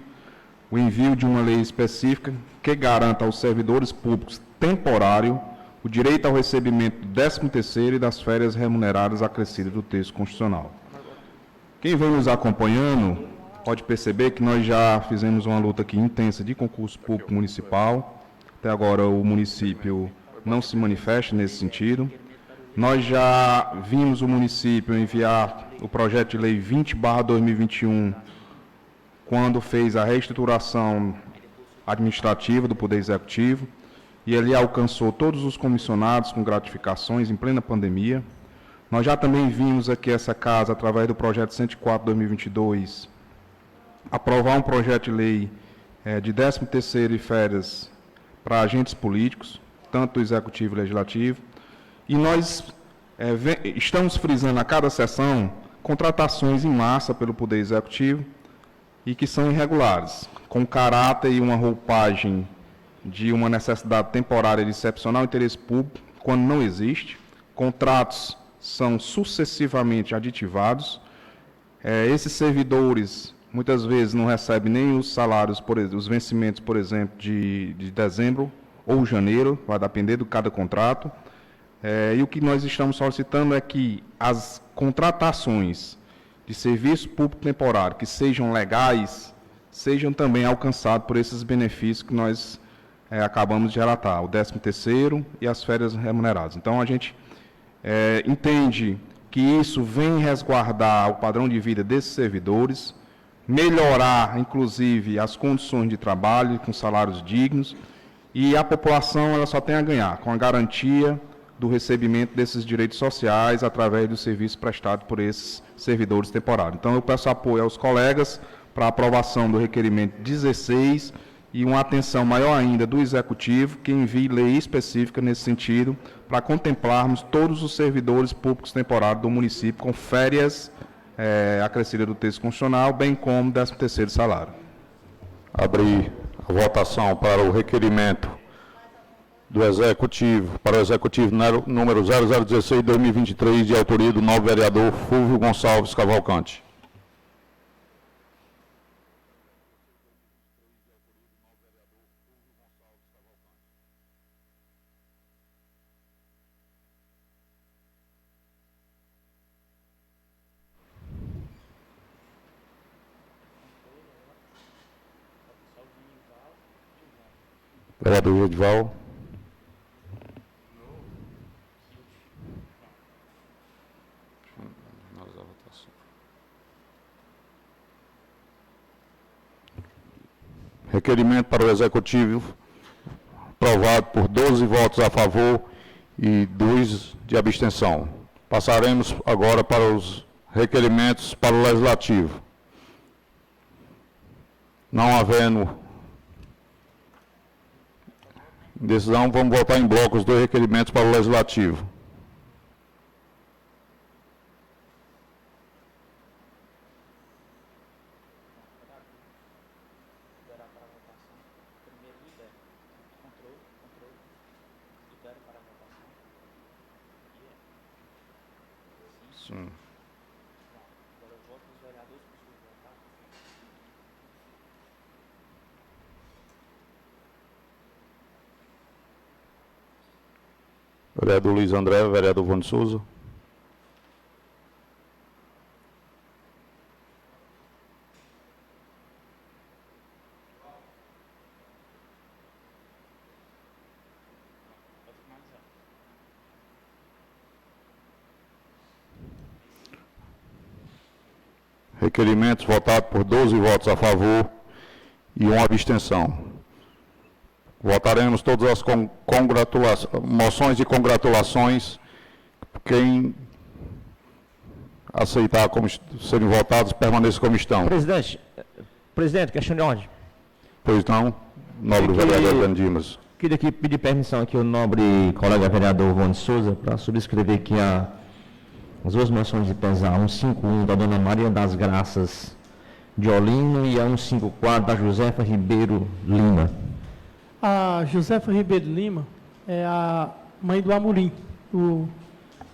o envio de uma lei específica que garanta aos servidores públicos temporário o direito ao recebimento do 13º e das férias remuneradas acrescidas do texto constitucional. Quem vem nos acompanhando pode perceber que nós já fizemos uma luta aqui intensa de concurso público municipal. Até agora o município não se manifesta nesse sentido. Nós já vimos o município enviar o projeto de lei 20/2021, quando fez a reestruturação administrativa do Poder Executivo, e ele alcançou todos os comissionados com gratificações em plena pandemia. Nós já também vimos aqui essa casa, através do projeto 104/2022, aprovar um projeto de lei de 13º e férias para agentes políticos, tanto do Executivo e Legislativo. E nós estamos frisando a cada sessão contratações em massa pelo Poder Executivo e que são irregulares, com caráter e uma roupagem de uma necessidade temporária de excepcional interesse público, quando não existe. Contratos são sucessivamente aditivados. Esses servidores muitas vezes não recebem nem os salários, os vencimentos, por exemplo, de dezembro ou janeiro, vai depender de cada contrato. E o que nós estamos solicitando é que as contratações de serviço público temporário que sejam legais, sejam também alcançados por esses benefícios que nós acabamos de relatar, o 13º e as férias remuneradas. Então, a gente entende que isso vem resguardar o padrão de vida desses servidores, melhorar, inclusive, as condições de trabalho com salários dignos, e a população ela só tem a ganhar com a garantia do recebimento desses direitos sociais através do serviço prestado por esses servidores temporários. Então, eu peço apoio aos colegas para a aprovação do requerimento 16 e uma atenção maior ainda do Executivo, que envie lei específica nesse sentido, para contemplarmos todos os servidores públicos temporários do município com férias acrescidas do texto constitucional, bem como 13º salário. Abrir a votação para o requerimento do Executivo, para o Executivo número 0016/2023, de autoria do novo vereador Fulvio Gonçalves Cavalcante. Vereador Gedival. Requerimento para o Executivo, aprovado por 12 votos a favor e 2 de abstenção. Passaremos agora para os requerimentos para o Legislativo. Não havendo Em decisão, vamos votar em bloco os 2 requerimentos para o Legislativo. Sim. Vereador Luiz André, vereador Vone Souza. Requerimentos votados por 12 votos a favor e 1 abstenção. Votaremos todas as moções de congratulações. Quem aceitar como serem votados, permaneça como estão. Presidente, questão de ordem. Pois não, nobre vereador Dani Dimas. Queria aqui pedir permissão aqui ao nobre colega vereador Vone Souza para subscrever aqui as 2 moções de pesar, 151 da dona Maria das Graças de Olinda e a 154 da Josefa Ribeiro Lima. A Josefa Ribeiro Lima é a mãe do Amorim. O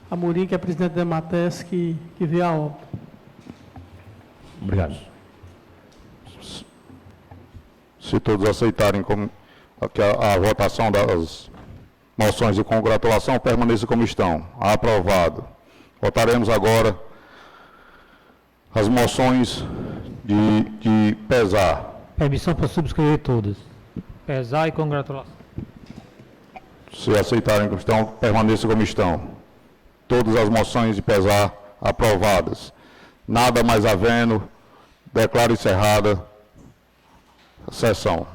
Amorim, que é presidente da Emates, que veio a óbito. Obrigado. Se todos aceitarem a votação das moções de congratulação, permaneça como estão. Aprovado. Votaremos agora as moções de pesar. Permissão para subscrever todas. Pesar e congratulação. Se aceitarem como estão, permaneça como estão. Todas as moções de pesar aprovadas. Nada mais havendo, declaro encerrada a sessão.